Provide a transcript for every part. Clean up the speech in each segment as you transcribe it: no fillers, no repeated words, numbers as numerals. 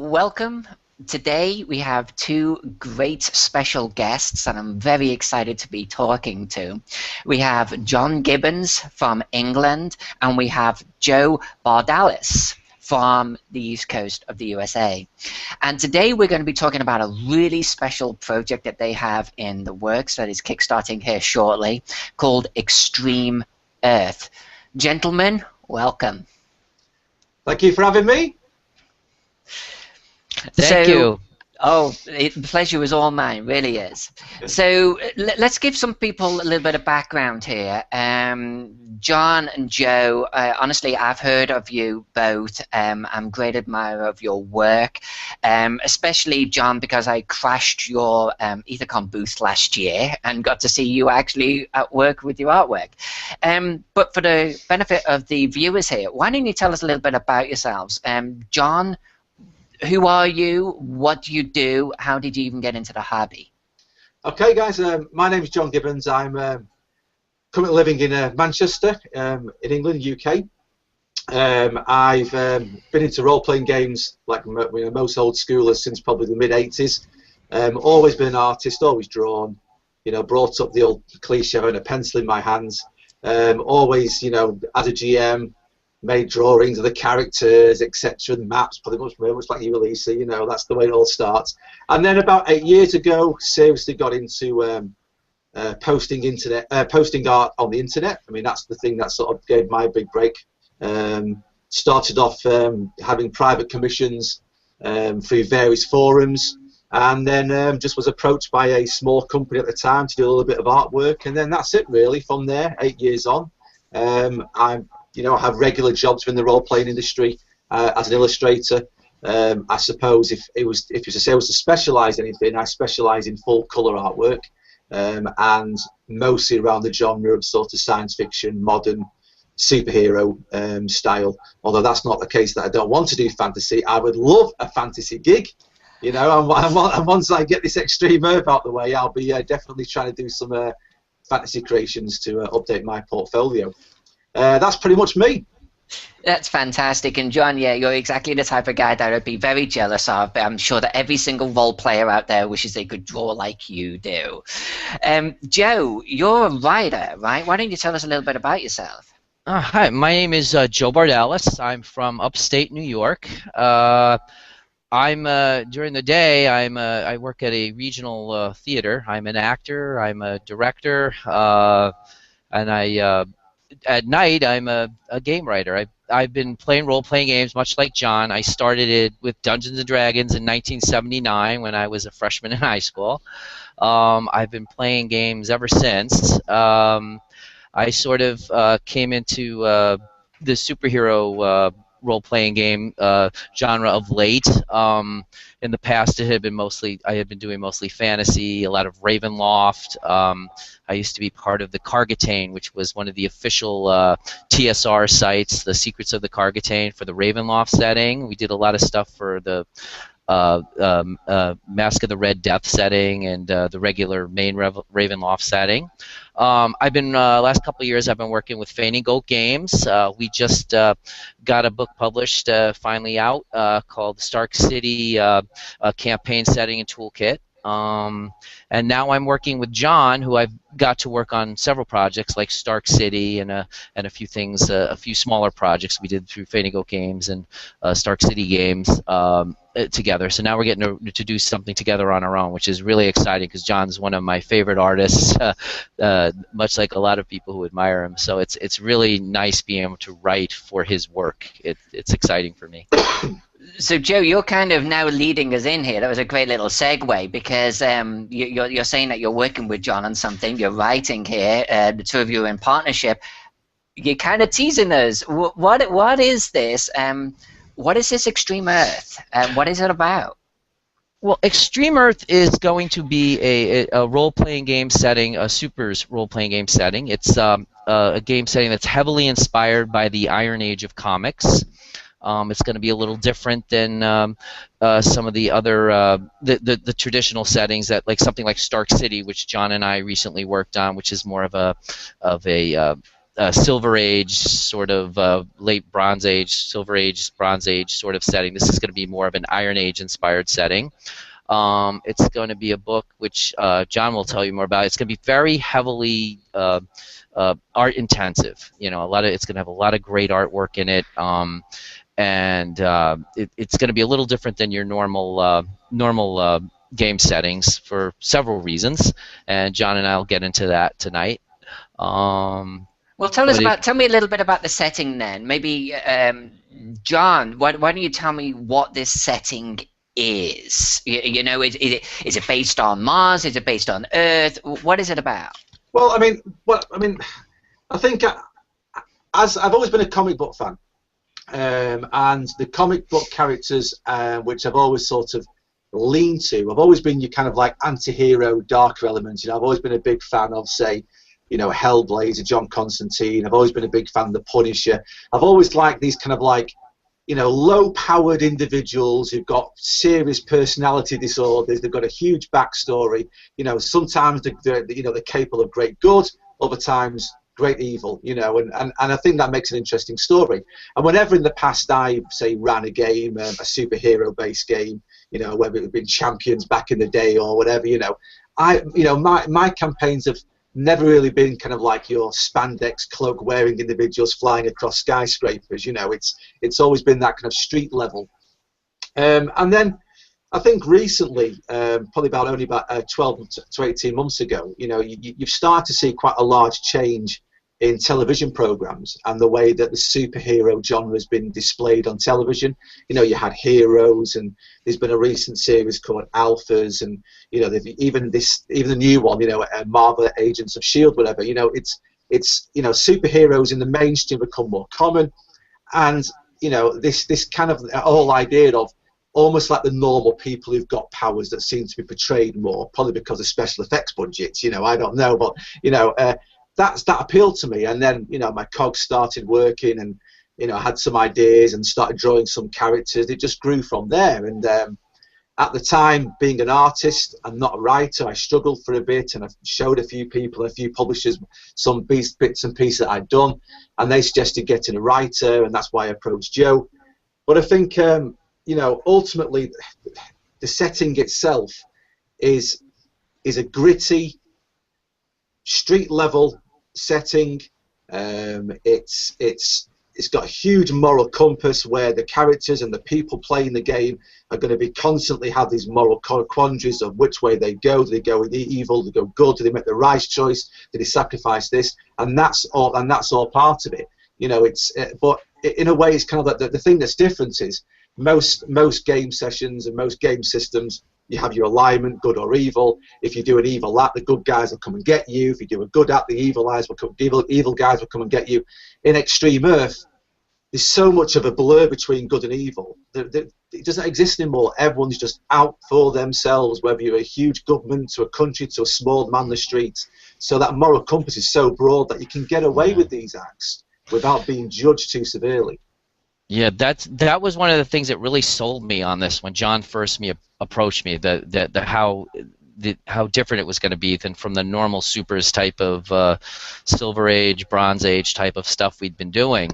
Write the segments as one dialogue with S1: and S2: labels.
S1: welcome. Today we have two great special guests that I'm very excited to be talking to. We have John Gibbons from England, and we have Joe Bardales from the East Coast of the USA. And today we're going to be talking about a really special project that they have in the works that is kickstarting here shortly, called Extreme Earth. Gentlemen, welcome.
S2: Thank you for having me.
S3: Thank you.
S1: Oh, the pleasure was all mine, really is. So let's give some people a little bit of background here. John and Joe, honestly, I've heard of you both. I'm a great admirer of your work, especially John, because I crashed your EtherCon booth last year and got to see you actually at work with your artwork. But for the benefit of the viewers here, why don't you tell us a little bit about yourselves? John, who are you? What do you do? How did you even get into the hobby?
S2: Okay, guys. My name is John Gibbons. I'm currently living in Manchester, in England, UK. I've been into role-playing games like most old schoolers since probably the mid-80s. Always been an artist, always drawn. You know, brought up the old cliche of having a pencil in my hands. Always, you know, as a GM, made drawings of the characters, etc., and maps, pretty much like you, Alyssa. You know, that's the way it all starts. And then about 8 years ago, seriously got into posting art on the internet. I mean, that's the thing that sort of gave my big break. Started off having private commissions through various forums, and then just was approached by a small company at the time to do a little bit of artwork, and then that's it really. From there, 8 years on, I have regular jobs in the role-playing industry as an illustrator. I suppose if you was to specialise anything, I specialise in full colour artwork, and mostly around the genre of sort of science fiction, modern, superhero style. Although that's not the case that I don't want to do fantasy. I would love a fantasy gig, you know. And once I get this Extreme Earth out the way, I'll be definitely trying to do some fantasy creations to update my portfolio. That's pretty much me.
S1: That's fantastic. And John, yeah, you're exactly the type of guy that I'd be very jealous of. But I'm sure that every single role player out there wishes they could draw like you do. Joe, you're a writer, right? Why don't you tell us a little bit about yourself?
S3: Hi, my name is Joe Bardales. I'm from upstate New York. I'm during the day. I work at a regional theater. I'm an actor. I'm a director, and at night, I'm a game writer. I've been playing role-playing games much like John. I started it with Dungeons & Dragons in 1979 when I was a freshman in high school. I've been playing games ever since. I sort of came into the superhero role-playing game genre of late. In the past, I had been doing mostly fantasy, a lot of Ravenloft. I used to be part of the Cargatane, which was one of the official TSR sites, the Secrets of the Cargatane, for the Ravenloft setting. We did a lot of stuff for the Mask of the Red Death setting and the regular main Ravenloft setting. I've been last couple of years I've been working with Faden Games. We just got a book published finally out called Stark City Campaign Setting and Toolkit. And now I'm working with John, who I've got to work on several projects like Stark City and a few things, a few smaller projects we did through Faden Games and Stark City Games together. So now we're getting to do something together on our own, which is really exciting because John's one of my favorite artists, much like a lot of people who admire him. So it's really nice being able to write for his work. It's exciting for me.
S1: So, Joe, you're kind of now leading us in here. That was a great little segue because you're saying that you're working with John on something. You're writing here. The two of you are in partnership. You're kind of teasing us. What is this? What is this Extreme Earth? What is it about?
S3: Well, Extreme Earth is going to be a role-playing game setting, a supers role-playing game setting. It's a game setting that's heavily inspired by the Iron Age of comics. It's going to be a little different than some of the other the traditional settings that, like something like Stark City, which John and I recently worked on, which is more of a Silver Age, sort of late Bronze Age, Silver Age, Bronze Age sort of setting. This is going to be more of an Iron Age inspired setting. It's going to be a book which John will tell you more about. It's going to be very heavily art intensive. You know, it's going to have a lot of great artwork in it, and it's going to be a little different than your normal game settings for several reasons. And John and I will get into that tonight.
S1: Well, tell me a little bit about the setting then. Maybe John, why don't you tell me what this setting is? You know, is it based on Mars? Is it based on Earth? What is it about?
S2: Well, I mean, I think as I've always been a comic book fan, and the comic book characters, which I've always sort of leaned to, I've always been your kind of like anti-hero, darker elements. You know, I've always been a big fan of, say, you know, Hellblazer, John Constantine. I've always been a big fan of the Punisher. I've always liked these kind of like, you know, low-powered individuals who've got serious personality disorders. They've got a huge backstory. You know, sometimes they're capable of great good, other times great evil. You know, and I think that makes an interesting story. And whenever in the past I say ran a game, a superhero-based game, you know, whether it's been Champions back in the day or whatever, you know, my campaigns have never really been kind of like your spandex cloak wearing individuals flying across skyscrapers. You know, it's always been that kind of street level. And then I think recently, probably only about 12 to 18 months ago, you know, you've started to see quite a large change in television programs and the way that the superhero genre has been displayed on television. You know, you had Heroes, and there's been a recent series called Alphas, and you know, even the new one, you know, Marvel Agents of S.H.I.E.L.D., whatever. You know, it's you know, superheroes in the mainstream become more common, and you know, this kind of whole idea of almost like the normal people who've got powers that seem to be portrayed more, probably because of special effects budgets. You know, I don't know, but you know. That appealed to me, and then you know, my cogs started working, and you know, I had some ideas and started drawing some characters. It just grew from there. And at the time, being an artist and not a writer, I struggled for a bit, and I showed a few people, a few publishers, some bits and pieces that I'd done, and they suggested getting a writer, and that's why I approached Joe. But I think you know, ultimately, the setting itself is a gritty, street level setting. It's got a huge moral compass where the characters and the people playing the game are going to be constantly have these moral quandaries of which way they go. Do they go evil? Do they go good? Do they make the right choice? Do they sacrifice this? And that's all part of it. You know, but in a way, it's kind of like the thing that's different is most game sessions and most game systems, you have your alignment, good or evil. If you do an evil act, the good guys will come and get you. If you do a good act, the evil guys will come and get you. In Extreme Earth, there's so much of a blur between good and evil. It doesn't exist anymore. Everyone's just out for themselves, whether you're a huge government, to a country, to a small man on the streets. So that moral compass is so broad that you can get away with these acts without being judged too severely.
S3: Yeah, that was one of the things that really sold me on this when John first approached me. How different it was going to be than from the normal supers type of Silver Age, Bronze Age type of stuff we'd been doing.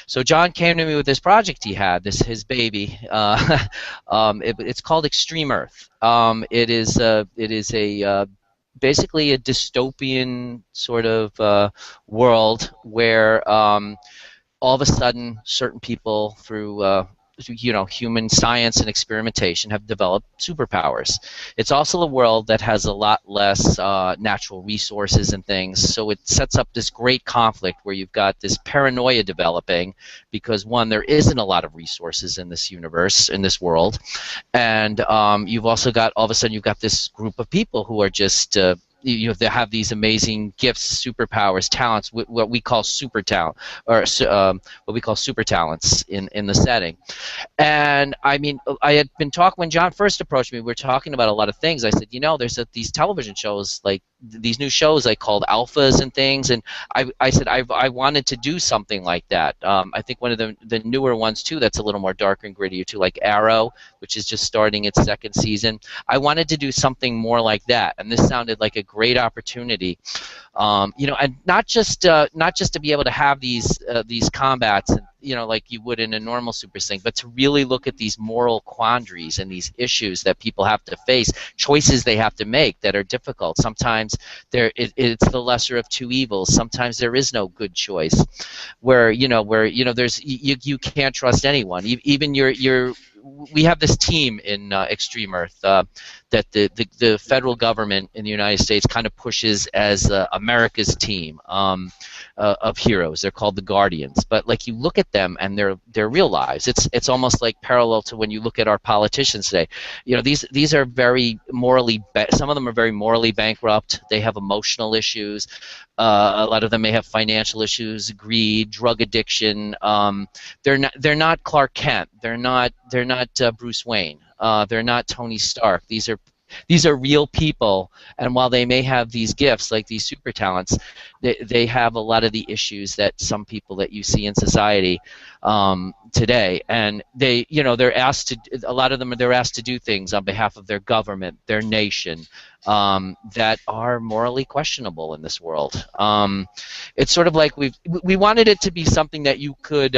S3: So John came to me with this project he had, his baby. It's called Extreme Earth. It is basically a dystopian sort of world where all of a sudden, certain people, through human science and experimentation, have developed superpowers. It's also a world that has a lot less natural resources and things, so it sets up this great conflict where you've got this paranoia developing because, one, there isn't a lot of resources in this universe, in this world, and you've also got, all of a sudden, you've got this group of people who are just they have these amazing gifts, superpowers, talents, what we call super talent, or what we call super talents in the setting. And I mean, I had been talking when John first approached me. We were talking about a lot of things. I said, you know, there's these television shows, like these new shows, like called Alphas and things. And I said I wanted to do something like that. I think one of the newer ones too, that's a little more dark and grittier too, like Arrow, which is just starting its second season. I wanted to do something more like that, and this sounded like a great opportunity. And not just to be able to have these combats, like you would in a normal Super Sync, but to really look at these moral quandaries and these issues that people have to face, choices they have to make that are difficult. Sometimes it's the lesser of two evils. Sometimes there is no good choice, where there's you can't trust anyone, even your. We have this team in Extreme Earth that the federal government in the United States kind of pushes as America's team of heroes. They're called the Guardians. But like, you look at them and their real lives. It's almost like parallel to when you look at our politicians today. These are very morally. Some of them are very morally bankrupt. They have emotional issues. A lot of them may have financial issues, greed, drug addiction. They're not Clark Kent. They're not Bruce Wayne. They're not Tony Stark. These are real people, and while they may have these gifts, like these super talents, they have a lot of the issues that some people that you see in society today. And they're asked to. A lot of them they're asked to do things on behalf of their government, their nation, that are morally questionable in this world. It's sort of like we wanted it to be something that you could.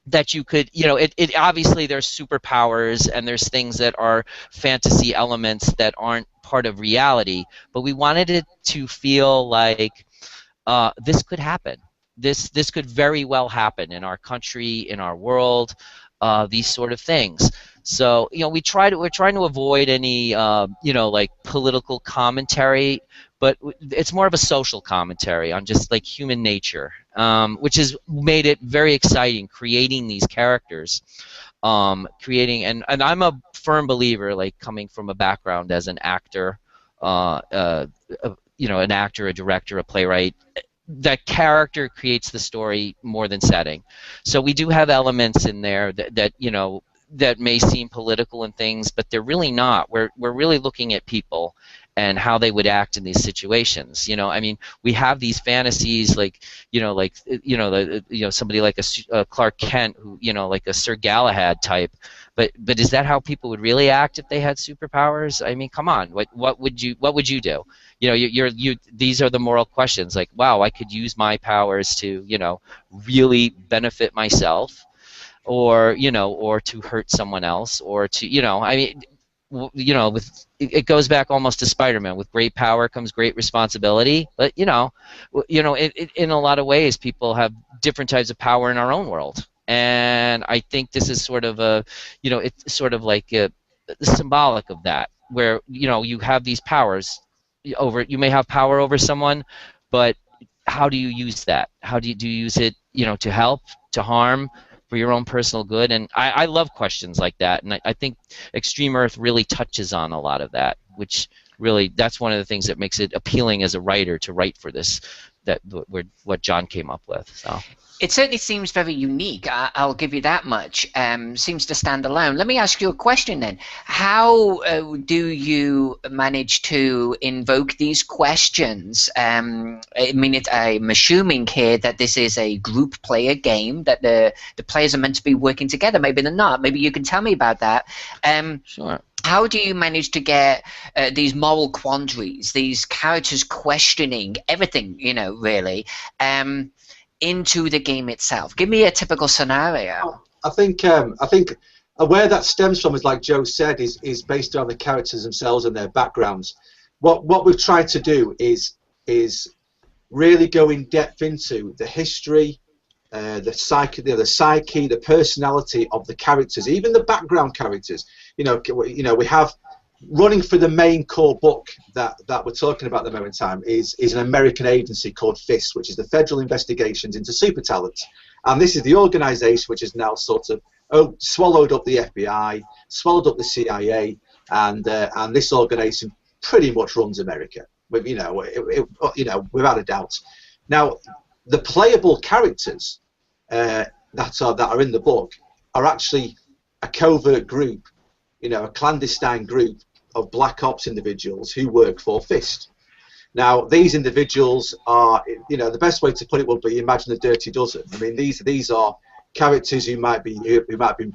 S3: It obviously there's superpowers and there's things that are fantasy elements that aren't part of reality, but we wanted it to feel like this could happen. This could very well happen in our country, in our world, these sort of things. So we're trying to avoid any like political commentary, but it's more of a social commentary on just like human nature, which has made it very exciting creating these characters, and I'm a firm believer, like coming from a background as an actor, an actor, a director, a playwright, that character creates the story more than setting. So we do have elements in there that may seem political and things, but they're really not. We're really looking at people and how they would act in these situations. We have these fantasies, like somebody like a Clark Kent, who like a Sir Galahad type. But is that how people would really act if they had superpowers? I mean, come on. What would you do? These are the moral questions. Like, wow, I could use my powers to really benefit myself, or to hurt someone else, or to it goes back almost to Spider-Man. With great power comes great responsibility. But in a lot of ways, people have different types of power in our own world, and I think this is sort of it's sort of like symbolic of that, where you have these powers you may have power over someone, but how do you use that? How do you use it to help, to harm, for your own personal good? And I love questions like that, and I think Extreme Earth really touches on a lot of that, which really, that's one of the things that makes it appealing as a writer to write for this, what John came up with. So
S1: it certainly seems very unique. I'll give you that much. Seems to stand alone. Let me ask you a question then. How do you manage to invoke these questions? I'm assuming here that this is a group player game, that the players are meant to be working together. Maybe they're not. Maybe you can tell me about that.
S3: Sure.
S1: How do you manage to get these moral quandaries, these characters questioning everything, really, into the game itself? Give me a typical scenario.
S2: I think where that stems from is, like Joe said, is based on the characters themselves and their backgrounds. What we've tried to do is really go in depth into the history, the psyche, the personality of the characters, even the background characters. We have, running for the main core book that we're talking about at the moment in time is an American agency called FIST, which is the Federal Investigations into Super Talents. And this is the organisation which has now sort of swallowed up the FBI, swallowed up the CIA, and this organisation pretty much runs America, without a doubt. Now, the playable characters that are in the book are actually a covert group, a clandestine group of black ops individuals who work for FIST. Now, these individuals are, the best way to put it would be, imagine a dirty dozen. I mean, these are characters who might be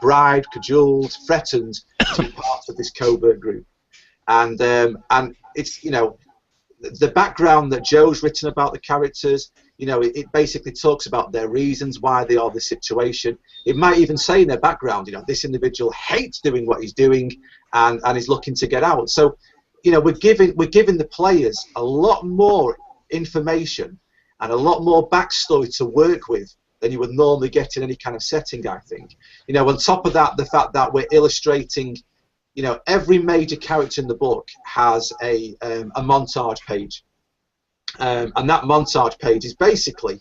S2: bribed, cajoled, threatened to be part of this covert group, and it's the background that Joe's written about the characters, you know, it basically talks about their reasons why they are the situation. It might even say in their background, you know, this individual hates doing what he's doing and is looking to get out. So, you know, we're giving the players a lot more information and a lot more backstory to work with than you would normally get in any kind of setting, I think. You know, on top of that, the fact that we're illustrating, you know, every major character in the book has a montage page. And that montage page is basically,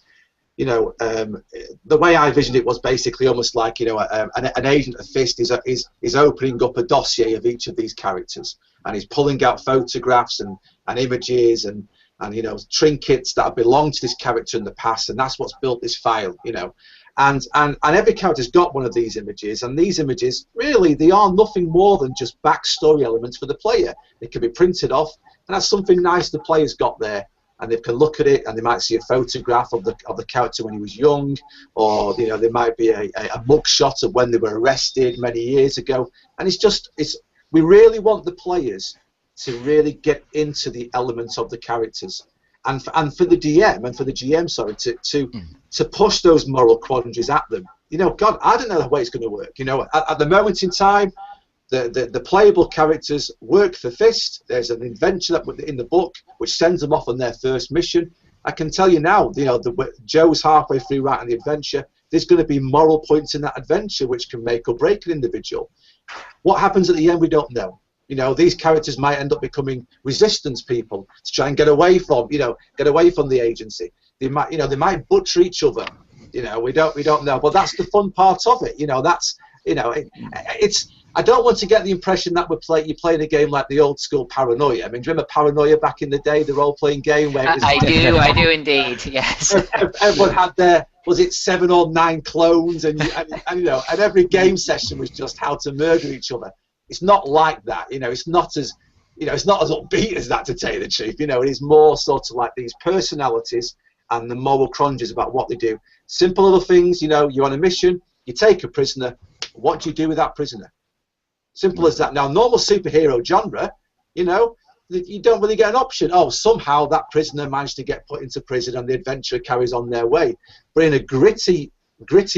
S2: you know, the way I envisioned it was basically almost like, you know, an agent of Fist is opening up a dossier of each of these characters, and he's pulling out photographs and images and you know, trinkets that have belonged to this character in the past, and that's what's built this file, you know. And every character's got one of these images, and these images, really, they are nothing more than just backstory elements for the player. They can be printed off, and that's something nice the player's got there, and they can look at it, and they might see a photograph of the character when he was young, or, you know, there might be a mugshot of when they were arrested many years ago, and we really want the players to really get into the elements of the characters, and for the DM and for the GM, sorry, to push those moral quandaries at them. You know, God, I don't know the way it's going to work. You know, at the moment in time, the playable characters work for Fist. There's an adventure in the book which sends them off on their first mission. I can tell you now, you know, Joe's halfway through writing the adventure. There's going to be moral points in that adventure which can make or break an individual. What happens at the end, we don't know. You know, these characters might end up becoming resistance people to try and get away from the agency. They might butcher each other. You know, we don't know. But that's the fun part of it. You know, it's. I don't want to get the impression that you're playing a game like the old school Paranoia. I mean, do you remember Paranoia back in the day, the role-playing game? Where it was
S1: I do indeed, yes.
S2: Everyone had their, was it 7 or 9 clones, and you know, and every game session was just how to murder each other. It's not like that, you know. It's not as upbeat as that, to tell you the truth. You know, it is more sort of like these personalities and the moral quandaries about what they do. Simple little things, you know. You're on a mission, you take a prisoner. What do you do with that prisoner? Simple as that. Now, normal superhero genre, you know, you don't really get an option. Oh, somehow that prisoner managed to get put into prison and the adventure carries on their way. But in a gritty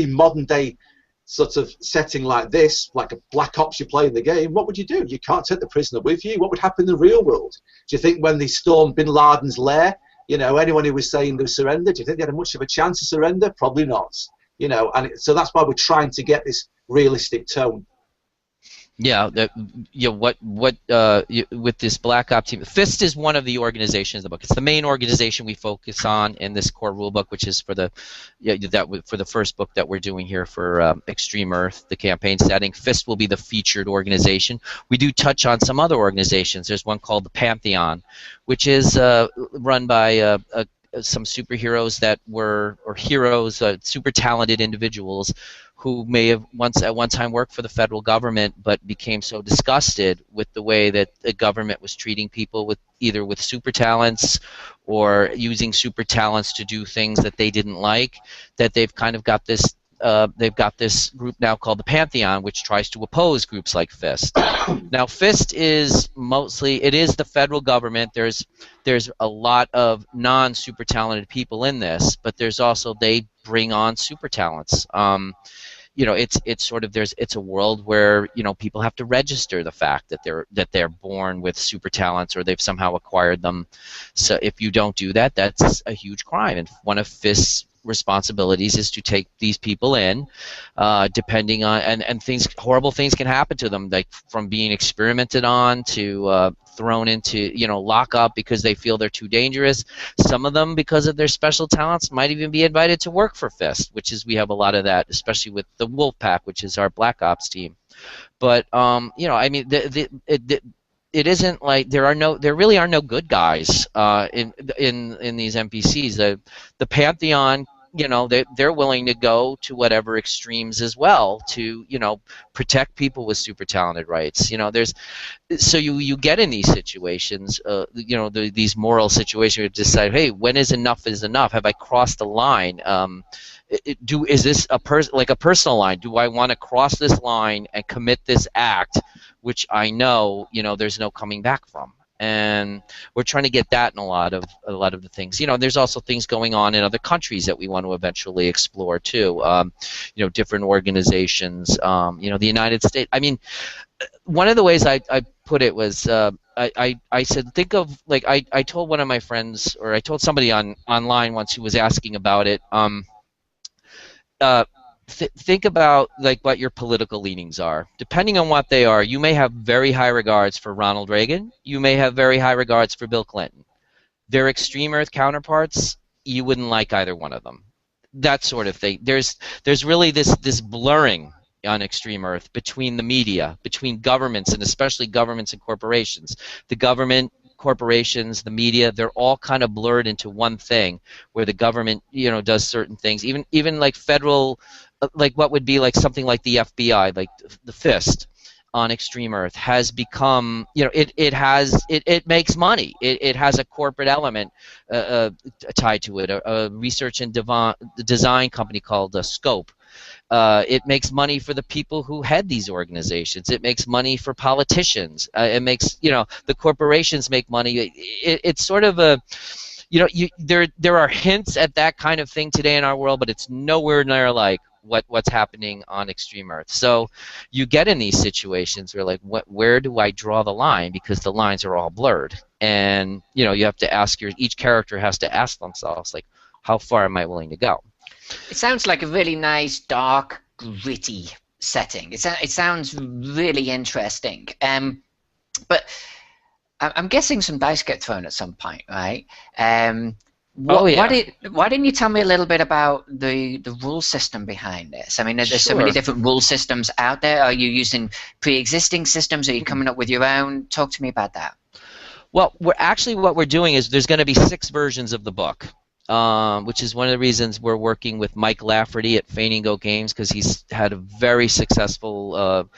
S2: modern day sort of setting like this, like a Black Ops you play in the game, what would you do? You can't take the prisoner with you. What would happen in the real world? Do you think when they stormed Bin Laden's lair, you know, anyone who was saying they surrendered, do you think they had much of a chance to surrender? Probably not. You know, and so that's why we're trying to get this realistic tone.
S3: Yeah, with this Black Ops team, Fist is one of the organizations in the book. It's the main organization we focus on in this core rulebook, which is for the first book that we're doing here for Extreme Earth, the campaign setting. Fist will be the featured organization. We do touch on some other organizations. There's one called the Pantheon, which is run by some superheroes super talented individuals who may have at one time worked for the federal government, but became so disgusted with the way that the government was treating people with super talents or using super talents to do things that they didn't like, that they've kind of got this. They've got this group now called the Pantheon, which tries to oppose groups like Fist. Now, Fist is the federal government. There's a lot of non-super talented people in this, but there's also, they bring on super talents. You know, it's a world where, you know, people have to register the fact that they're born with super talents or they've somehow acquired them. So if you don't do that, that's a huge crime. And one of Fist's responsibilities is to take these people in, depending on, and horrible things can happen to them, like from being experimented on to thrown into, you know, lockup because they feel they're too dangerous. Some of them, because of their special talents, might even be invited to work for Fist, we have a lot of that, especially with the Wolf Pack, which is our Black Ops team. But you know, I mean, it isn't like there really are no good guys in these NPCs. The Pantheon, you know, they're willing to go to whatever extremes as well to, you know, protect people with super talented rights. You know, so you get in these situations, you know, these moral situations where you decide, hey, when is enough? Have I crossed the line? Is this a personal line? Do I want to cross this line and commit this act, which I know, you know, there's no coming back from? and we're trying to get that in a lot of the things. You know, there's also things going on in other countries that we want to eventually explore too. You know, different organizations. You know, the United States. I mean, one of the ways I put it was I said, think of, like, I told one of my friends, or I told somebody online once who was asking about it. Think about, like, what your political leanings are. Depending on what they are, you may have very high regards for Ronald Reagan. You may have very high regards for Bill Clinton. Their extreme earth counterparts, you wouldn't like either one of them. That sort of thing. There's really this blurring on extreme earth between the media, between governments, and especially governments and corporations. The government, corporations, the media, they're all kind of blurred into one thing, where the government, you know, does certain things. Even like federal, like what would be like something like the FBI, like the fist on extreme earth has become, you know, it makes money. It has a corporate element tied to it. A research and design company called Scope. It makes money for the people who head these organizations. It makes money for politicians. It makes, you know, the corporations make money. It's sort of a, you know, there are hints at that kind of thing today in our world, but it's nowhere near like what's happening on extreme earth. So you get in these situations where, like, where do I draw the line, because the lines are all blurred, and, you know, you have to ask each character has to ask themselves, like, how far am I willing to go?
S1: It sounds like a really nice, dark, gritty setting. It sounds really interesting. But I'm guessing some dice get thrown at some point, right?
S3: Oh, yeah.
S1: Why didn't you tell me a little bit about the rule system behind this? I mean, there's so many different rule systems out there. Are you using pre-existing systems? Are you coming up with your own? Talk to me about that.
S3: Well, what we're doing is there's going to be 6 versions of the book. Which is one of the reasons we're working with Mike Lafferty at Faden Games, because he's had a very successful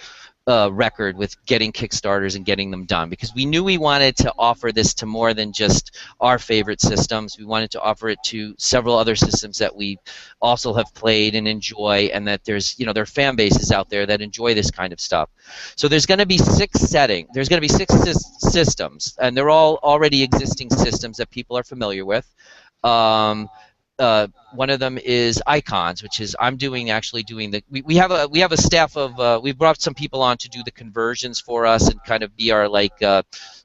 S3: record with getting Kickstarters and getting them done, because we knew we wanted to offer this to more than just our favorite systems. We wanted to offer it to several other systems that we also have played and enjoy, and that there's, you know, there are fan bases out there that enjoy this kind of stuff. So there's going to be 6 systems, and they're all already existing systems that people are familiar with. One of them is icons, which is I'm actually doing the. We have a staff of we've brought some people on to do the conversions for us and kind of be our, like,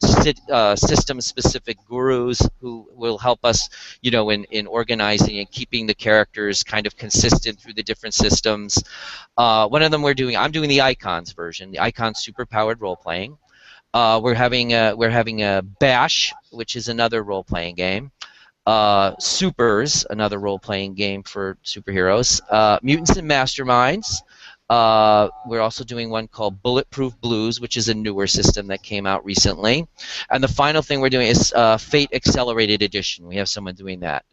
S3: system specific gurus who will help us, you know, in organizing and keeping the characters kind of consistent through the different systems. One of them I'm doing the icons version, the icon super powered role playing. We're having a Bash, which is another role playing game. Supers, another role-playing game for superheroes. Mutants and Masterminds. We're also doing one called Bulletproof Blues, which is a newer system that came out recently. And the final thing we're doing is Fate Accelerated Edition. We have someone doing that.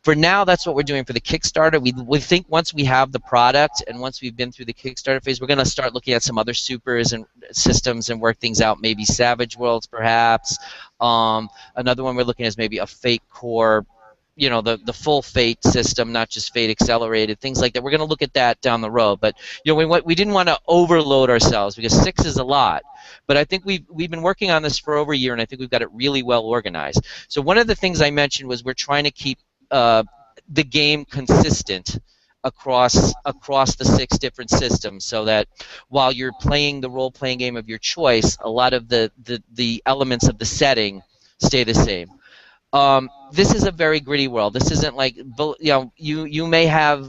S3: For now, that's what we're doing for the Kickstarter. We think once we have the product and once we've been through the Kickstarter phase, we're going to start looking at some other supers and systems and work things out. Maybe Savage Worlds, perhaps. Another one we're looking at is maybe a Fate Core, you know, the full Fate system, not just Fate Accelerated, things like that. We're going to look at that down the road. But, you know, we didn't want to overload ourselves, because 6 is a lot. But I think we've been working on this for over a year, and I think we've got it really well organized. So one of the things I mentioned was we're trying to keep the game consistent across the 6 different systems, so that while you're playing the role-playing game of your choice, a lot of the elements of the setting stay the same. This is a very gritty world. This isn't like, you know, you may have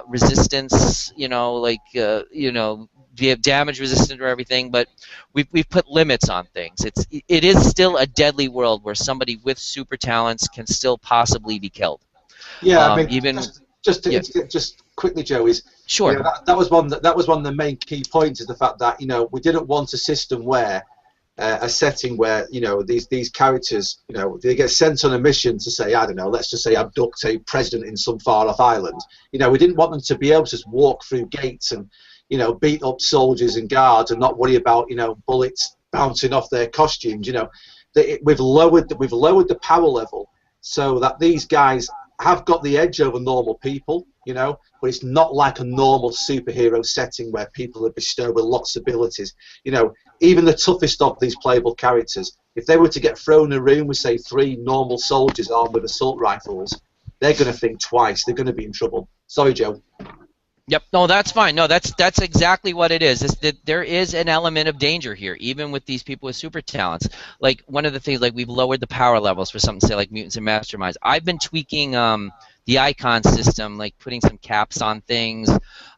S3: resistance, you know, like, you know, we have damage resistant or everything, but we've put limits on things. It is still a deadly world where somebody with super talents can still possibly be killed.
S2: Yeah, I mean,
S3: even
S2: just quickly, Joe, is
S3: sure.
S2: You know, that was one of the main key points, is the fact that, you know, we didn't want a system where a setting where, you know, these characters, you know, they get sent on a mission to say, I don't know, let's just say abduct a president in some far off island. You know, we didn't want them to be able to just walk through gates and, you know, beat up soldiers and guards and not worry about, you know, bullets bouncing off their costumes. You know, we've lowered the power level so that these guys have got the edge over normal people, you know, but it's not like a normal superhero setting where people are bestowed with lots of abilities. You know, even the toughest of these playable characters, if they were to get thrown in a room with, say, 3 normal soldiers armed with assault rifles, they're going to think twice. They're going to be in trouble. Sorry, Joe.
S3: Yep. No, that's fine. No, that's exactly what it is. There is an element of danger here, even with these people with super talents. Like one of the things, like we've lowered the power levels for something, say like mutants and masterminds. I've been tweaking the icon system, like putting some caps on things.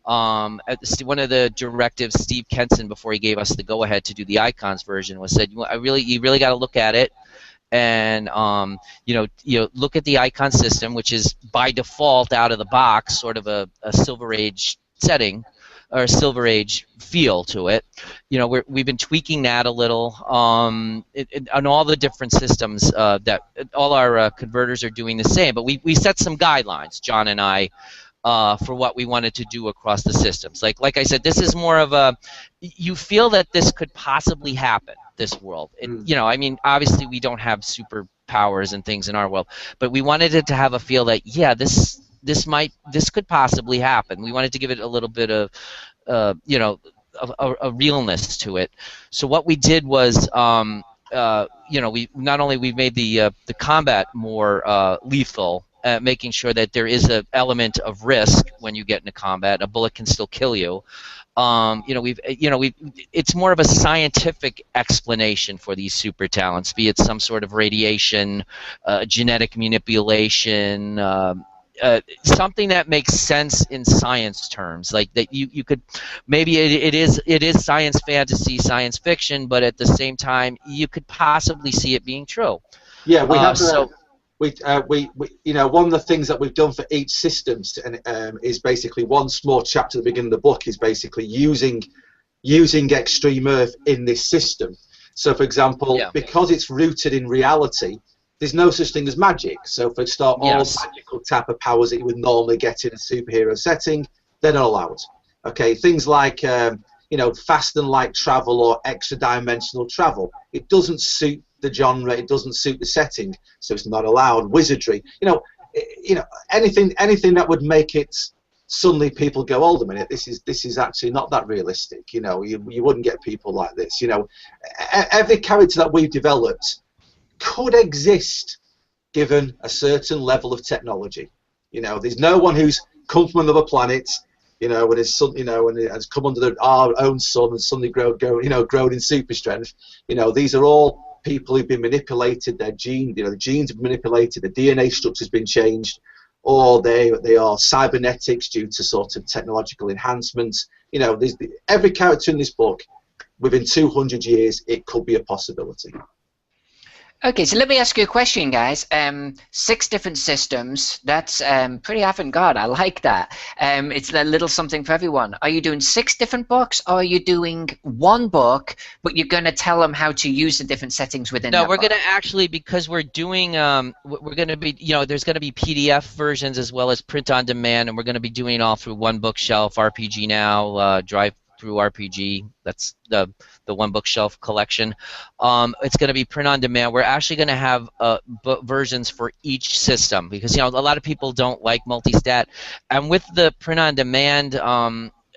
S3: One of the directives Steve Kenson, before he gave us the go-ahead to do the icons version, was said, you really got to look at it. And look at the icon system, which is by default out of the box sort of a Silver Age setting or a Silver Age feel to it. We've been tweaking that a little on all the different systems that all our converters are doing the same. But we set some guidelines, John and I, for what we wanted to do across the systems. Like I said, this is more of a, you feel that this could possibly happen. This world, I mean, obviously we don't have superpowers and things in our world, but we wanted it to have a feel that this could possibly happen. We wanted to give it a little bit of a realness to it. So what we did was we not only we made the combat more lethal, making sure that there is an element of risk when you get into combat. A bullet can still kill you. It's more of a scientific explanation for these super talents, be it some sort of radiation, genetic manipulation, something that makes sense in science terms, like that you could maybe it is science fantasy, science fiction, but at the same time you could possibly see it being true.
S2: Yeah, we have one of the things that we've done for each system is basically one small chapter at the beginning of the book is basically using Extreme Earth in this system. So, for example, because it's rooted in reality, there's no such thing as magic. So, for start, all magical type of powers that you would normally get in a superhero setting, they're not allowed. Okay, things like fast and light travel or extra-dimensional travel, it doesn't suit the genre, it doesn't suit the setting, so it's not allowed. Wizardry, anything that would make it suddenly people go, hold a minute, this is actually not that realistic. You wouldn't get people like this. Every character that we've developed could exist given a certain level of technology. There's no one who's come from another planet, and has come under our own sun and suddenly grown in super strength. These are all people who've been manipulated. Their the genes have been manipulated, the DNA structure's been changed, or they are cybernetics due to sort of technological enhancements. Every character in this book, within 200 years, it could be a possibility.
S1: Okay, so let me ask you a question, guys. 6 different systems. That's pretty avant-garde. I like that. It's a little something for everyone. Are you doing 6 different books, or are you doing one book, but you're going to tell them how to use the different settings within?
S3: No, we're going to actually, because we're doing, we're going to be, there's going to be PDF versions as well as print on demand, and we're going to be doing it all through One Bookshelf, RPG Now, Drive through RPG. That's the One Bookshelf collection. It's going to be print on demand. We're actually going to have versions for each system because a lot of people don't like multi-stat, and with the print on demand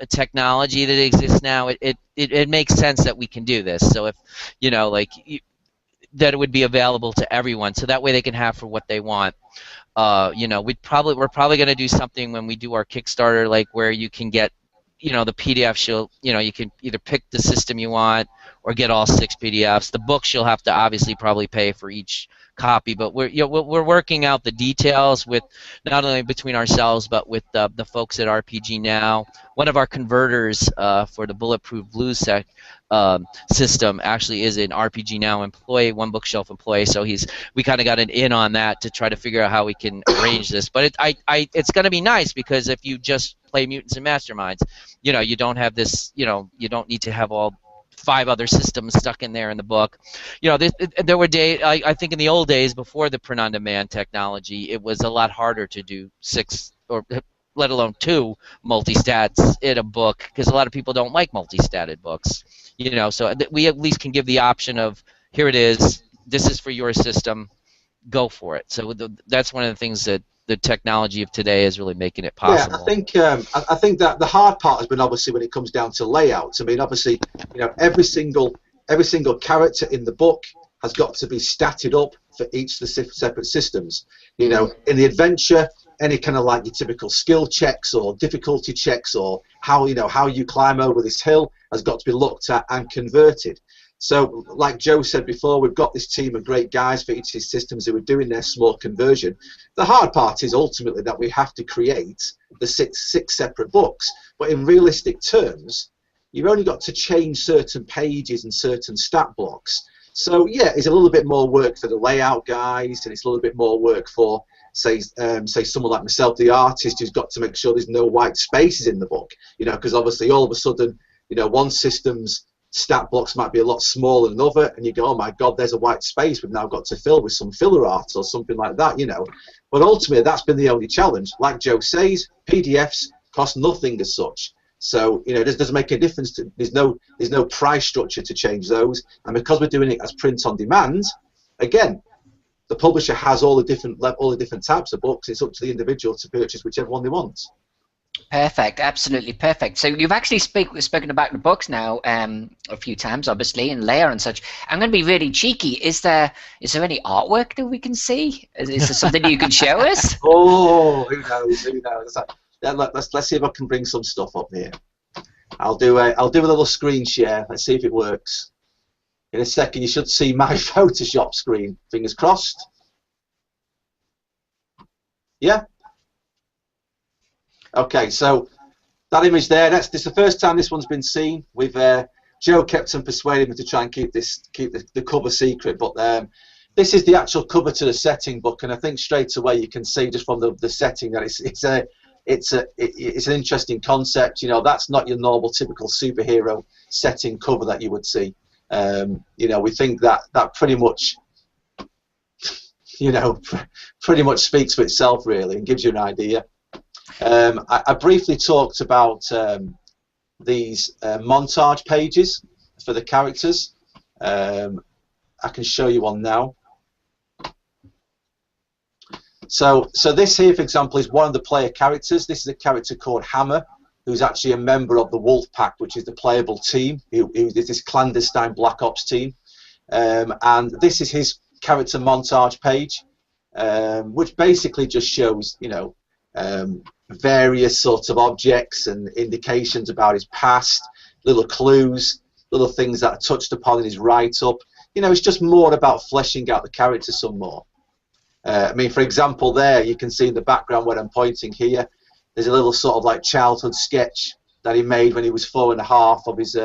S3: technology that exists now, it makes sense that we can do this. So if that it would be available to everyone, so that way they can have for what they want. We're probably going to do something when we do our Kickstarter, like where you can get the PDF. You can either pick the system you want or get all 6 PDFs. The books you'll have to obviously probably pay for each copy, but we're working out the details with not only between ourselves but with the folks at RPG Now. One of our converters for the Bulletproof Blues system actually is an RPG Now employee, One Bookshelf employee, so we kind of got an in on that to try to figure out how we can arrange this. But it's going to be nice because if you just play Mutants and Masterminds, you don't have this, you don't need to have all 5 other systems stuck in there in the book. There were days, I think in the old days before the print-on-demand technology, it was a lot harder to do 6 or let alone 2 multi-stats in a book because a lot of people don't like multi-statted books. So we at least can give the option of, here it is, this is for your system, go for it. So that's one of the things that the technology of today is really making it possible.
S2: Yeah, I think that the hard part has been obviously when it comes down to layouts. I mean, obviously, every single every single character in the book has got to be statted up for each of the separate systems. You know, in the adventure, any kind of like your typical skill checks or difficulty checks, or how you climb over this hill has got to be looked at and converted. So, like Joe said before, we've got this team of great guys for each of these systems who are doing their small conversion. The hard part is ultimately that we have to create the six separate books. But in realistic terms, you've only got to change certain pages and certain stat blocks. So yeah, it's a little bit more work for the layout guys, and it's a little bit more work for, say someone like myself, the artist, who's got to make sure there's no white spaces in the book. You know, because obviously all of a sudden, you know, one system's stat blocks might be a lot smaller than another, and you go, oh my God, there's a white space we've now got to fill with some filler art or something like that, you know. But ultimately, that's been the only challenge. Like Joe says, PDFs cost nothing as such. So, you know, it doesn't make a difference. There's no price structure to change those. And because we're doing it as print on demand, again, the publisher has all the different types of books. It's up to the individual to purchase whichever one they want.
S1: Perfect, absolutely perfect. So you've actually spoken about the books now a few times, obviously, in layer and such. I'm going to be really cheeky. Is there any artwork that we can see? Is there something you can show us?
S2: Oh, who knows? Who knows? Let's see if I can bring some stuff up here. I'll do a little screen share. Let's see if it works. In a second, you should see my Photoshop screen. Fingers crossed. Yeah. Okay, so that image there, this is the first time this one's been seen. We've Joe kept on persuading me to try and keep the cover secret, but this is the actual cover to the setting book, and I think straight away you can see just from the setting that it's an interesting concept. You know, that's not your normal typical superhero setting cover that you would see. You know, we think that pretty much, you know, pretty much speaks for itself really and gives you an idea. I briefly talked about these montage pages for the characters. I can show you one now. So this here, for example, is one of the player characters. This is a character called Hammer, who's actually a member of the Wolf Pack, which is the playable team. Who is this clandestine Black Ops team. And this is his character montage page, which basically just shows, you know, various sorts of objects and indications about his past, little clues, little things that are touched upon in his write-up. You know, it's just more about fleshing out the character some more. I mean, for example, there you can see in the background where I'm pointing here, there's a little sort of like childhood sketch that he made when he was 4.5 of his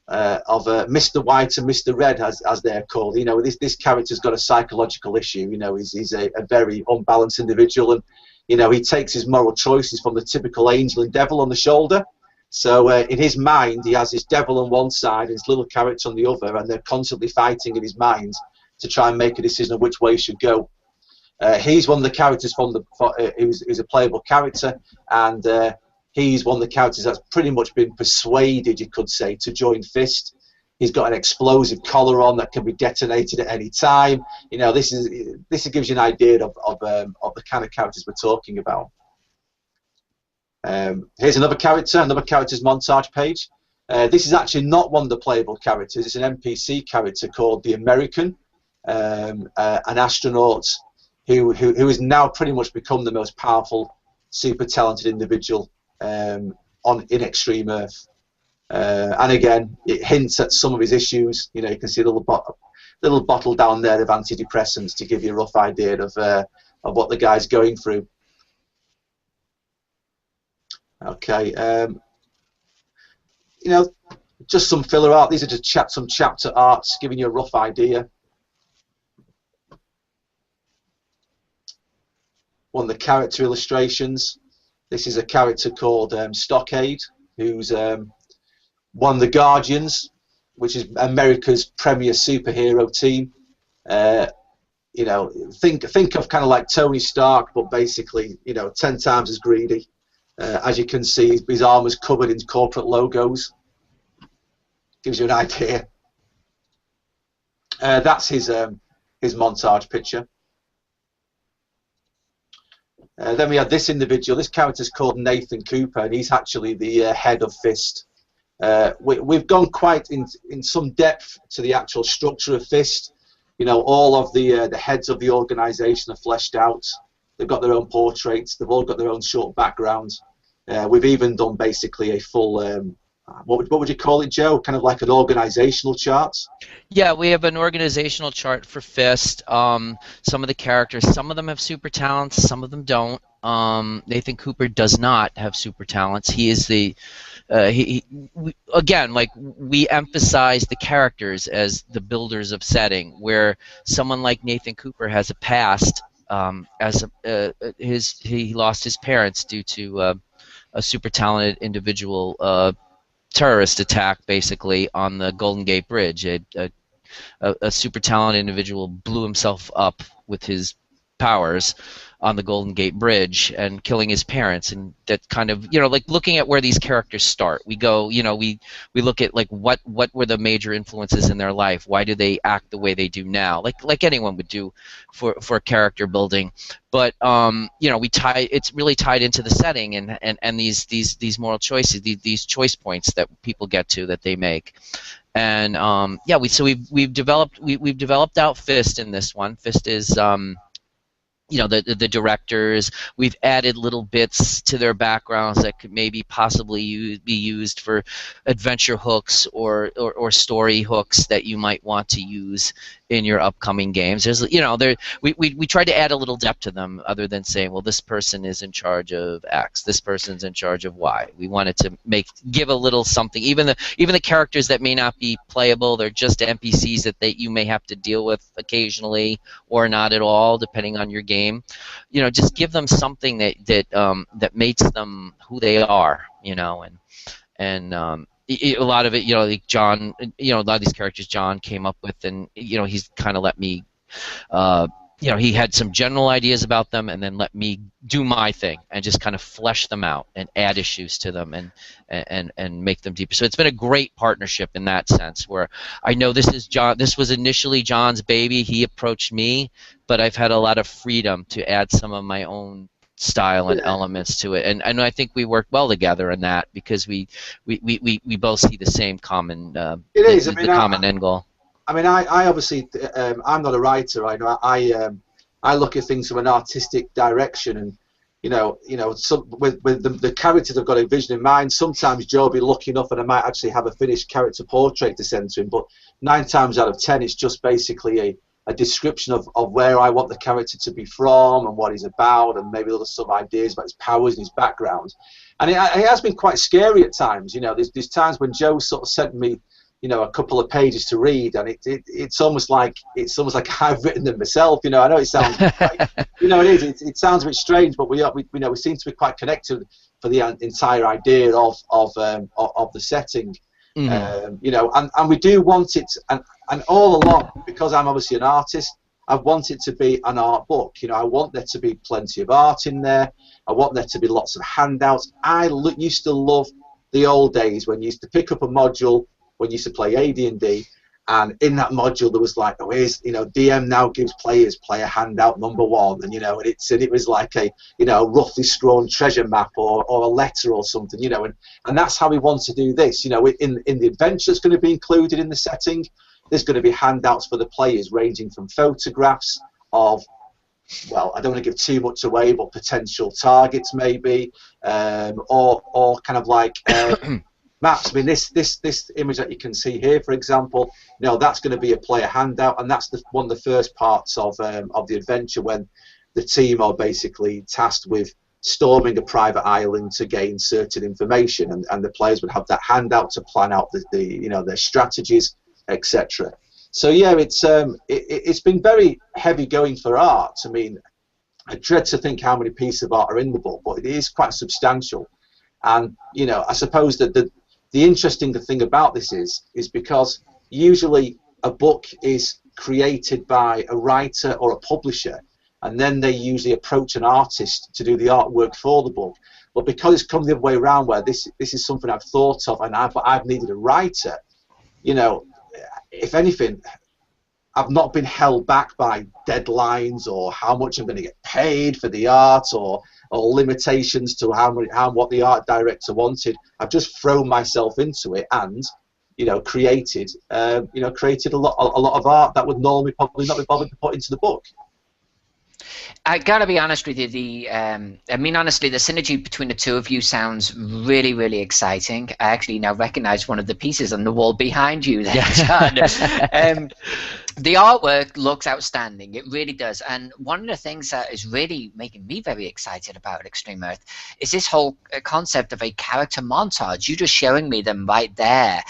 S2: Mr. White and Mr. Red, as they're called. You know, this character's got a psychological issue. You know, he's a very unbalanced individual, and you know, he takes his moral choices from the typical angel and devil on the shoulder. So in his mind, he has his devil on one side and his little character on the other, and they're constantly fighting in his mind to try and make a decision of which way he should go. He's one of the characters from who's a playable character, and he's one of the characters that's pretty much been persuaded, you could say, to join Fist. He's got an explosive collar on that can be detonated at any time. You know, this gives you an idea of the kind of characters we're talking about. Here's another character's montage page. This is actually not one of the playable characters. It's an NPC character called the American, an astronaut who has now pretty much become the most powerful, super talented individual in Extreme Earth. And again, it hints at some of his issues. You know, you can see a little bottle down there of antidepressants to give you a rough idea of what the guy's going through. Okay, you know, just some filler art. These are just some chapter arts, giving you a rough idea. One of the character illustrations. This is a character called Stockade, who's one of the Guardians, which is America's premier superhero team. You know, think of kind of like Tony Stark, but basically, you know, 10 times as greedy. As you can see, his armor's covered in corporate logos. Gives you an idea. That's his montage picture. Then we have this individual. This character's called Nathan Cooper, and he's actually the head of Fist. We've gone quite in some depth to the actual structure of Fist. You know, all of the heads of the organisation are fleshed out. They've got their own portraits. They've all got their own short backgrounds. We've even done basically a full what would you call it, Joe? Kind of like an organizational chart?
S3: Yeah, we have an organizational chart for Fist. Some of the characters, some of them have super talents, some of them don't. Nathan Cooper does not have super talents. He is the again, like, we emphasize the characters as the builders of setting, where someone like Nathan Cooper has a past as he lost his parents due to a super talented individual terrorist attack, basically, on the Golden Gate Bridge. A super talented individual blew himself up with his powers on the Golden Gate Bridge and killing his parents, and that kind of, you know, like, looking at where these characters start, we go, you know, we look at, like, what were the major influences in their life, why do they act the way they do now, like anyone would do for character building, but you know, it's really tied into the setting and these moral choices, these choice points that people get to, that they make. And yeah, we've developed out Fist in this one. Fist is you know, the directors. We've added little bits to their backgrounds that could maybe possibly be used for adventure hooks or story hooks that you might want to use in your upcoming games. There's, you know, we tried to add a little depth to them, other than saying, well, this person is in charge of X, this person's in charge of Y. We wanted to give a little something. Even the characters that may not be playable, they're just NPCs that you may have to deal with occasionally or not at all, depending on your game. You know, just give them something that makes them who they are. You know, and a lot of it, you know, like John, you know, a lot of these characters John came up with, and, you know, he's kind of let me, you know, he had some general ideas about them, and then let me do my thing and just kind of flesh them out and add issues to them and make them deeper. So it's been a great partnership in that sense, where I know this was initially John's baby. He approached me, but I've had a lot of freedom to add some of my own style and elements to it, and I think we work well together in that, because we both see the same common common end goal.
S2: I mean, I obviously I'm not a writer. I know I look at things from an artistic direction, and you know, with the characters I've got a vision in mind. Sometimes Joe will be lucky enough, and I might actually have a finished character portrait to send to him. But 9 times out of 10, it's just basically a description of where I want the character to be from and what he's about, and maybe some ideas about his powers and his background. And it has been quite scary at times. You know, there's times when Joe sort of sent me, you know, a couple of pages to read, and it's almost like I've written them myself. You know, I know it sounds like, you know, it sounds a bit strange, but we seem to be quite connected for the entire idea of the setting. Mm-hmm. You know, and we do want it, and all along, because I'm obviously an artist, I want it to be an art book. You know, I want there to be plenty of art in there. I want there to be lots of handouts. I used to love the old days when you used to pick up a module when you used to play AD&D, and in that module there was like, oh, here's, you know, DM now gives players player handout number 1, and you know, and it was like a, you know, a roughly scrawled treasure map or a letter or something, you know, and that's how we want to do this. You know, in the adventure that's going to be included in the setting, there's going to be handouts for the players, ranging from photographs of, well, I don't want to give too much away, but potential targets maybe, or kind of like maps. I mean, this image that you can see here, for example, you know, that's going to be a player handout, and that's one of the first parts of the adventure, when the team are basically tasked with storming a private island to gain certain information, and the players would have that handout to plan out the you know, their strategies, etc. So yeah, it's been very heavy going for art. I mean, I dread to think how many pieces of art are in the book, but it is quite substantial. And you know, I suppose that the interesting thing about this is because usually a book is created by a writer or a publisher, and then they usually approach an artist to do the artwork for the book. But because it's come the other way around, where this is something I've thought of, and I've needed a writer, you know, if anything, I've not been held back by deadlines or how much I'm going to get paid for the art, or or limitations to what the art director wanted. I've just thrown myself into it and, created a lot of art that would normally probably not be bothered to put into the book.
S1: I gotta be honest with you. Honestly, the synergy between the two of you sounds really, really exciting. I actually now recognize one of the pieces on the wall behind you there, John. The artwork looks outstanding. It really does. And one of the things that is really making me very excited about Extreme Earth is this whole concept of a character montage. You just showing me them right there.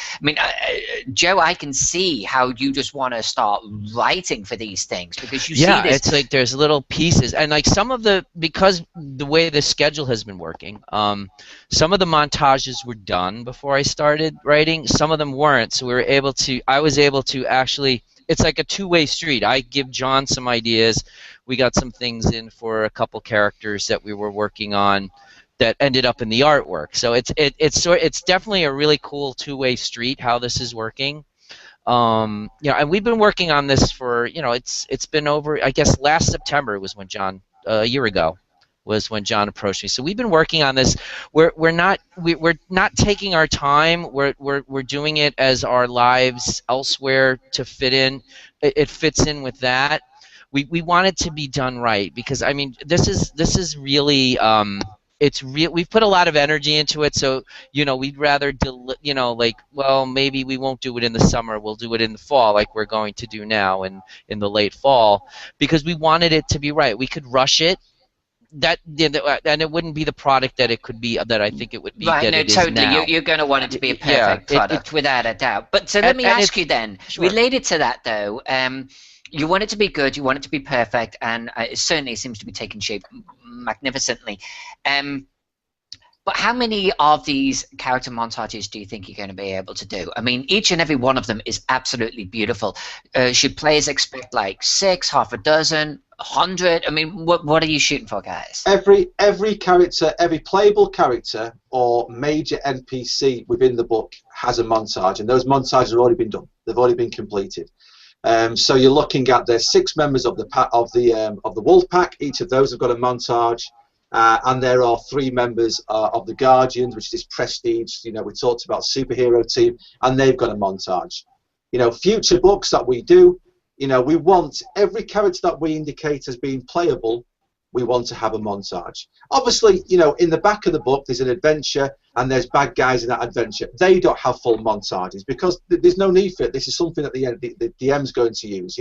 S1: Joe, I can see how you just want to start writing for these things because you see this.
S3: It's like there's little pieces, and like because the way the schedule has been working, some of the montages were done before I started writing. Some of them weren't, so I was able to actually. It's like a two-way street. I give John some ideas. We got some things in for a couple characters that we were working on that ended up in the artwork. So it's definitely a really cool two-way street how this is working. And we've been working on this for it's been over. I guess last September was when John a year ago was when John approached me. So we've been working on this. We're not taking our time. We're doing it as our lives elsewhere to fit in. It fits in with that. We want it to be done right because this is really we've put a lot of energy into it. So we'd rather maybe we won't do it in the summer. We'll do it in the fall like we're going to do now in the late fall because we wanted it to be right. We could rush it. And it wouldn't be the product that it could be that I think it would be.
S1: Right,
S3: that
S1: no,
S3: it
S1: totally.
S3: Is now.
S1: You're going to want it to be a perfect product without a doubt. But so let me ask you then, related to that though, you want it to be good, you want it to be perfect, and it certainly seems to be taking shape magnificently. But how many of these character montages do you think you're going to be able to do? Each and every one of them is absolutely beautiful. Should players expect like 6, half a dozen, 100? What are you shooting for, guys?
S2: Every character, every playable character or major NPC within the book has a montage, and those montages have already been done. They've already been completed. So you're looking at there's 6 members of the Wolf Pack. Each of those have got a montage. And there are 3 members of the Guardians, which is prestige. We talked about superhero team, and they've got a montage. Future books that we do, we want every character that we indicate as being playable. We want to have a montage. Obviously, in the back of the book, there's an adventure, and there's bad guys in that adventure. They don't have full montages because there's no need for it. This is something that the DM's going to use.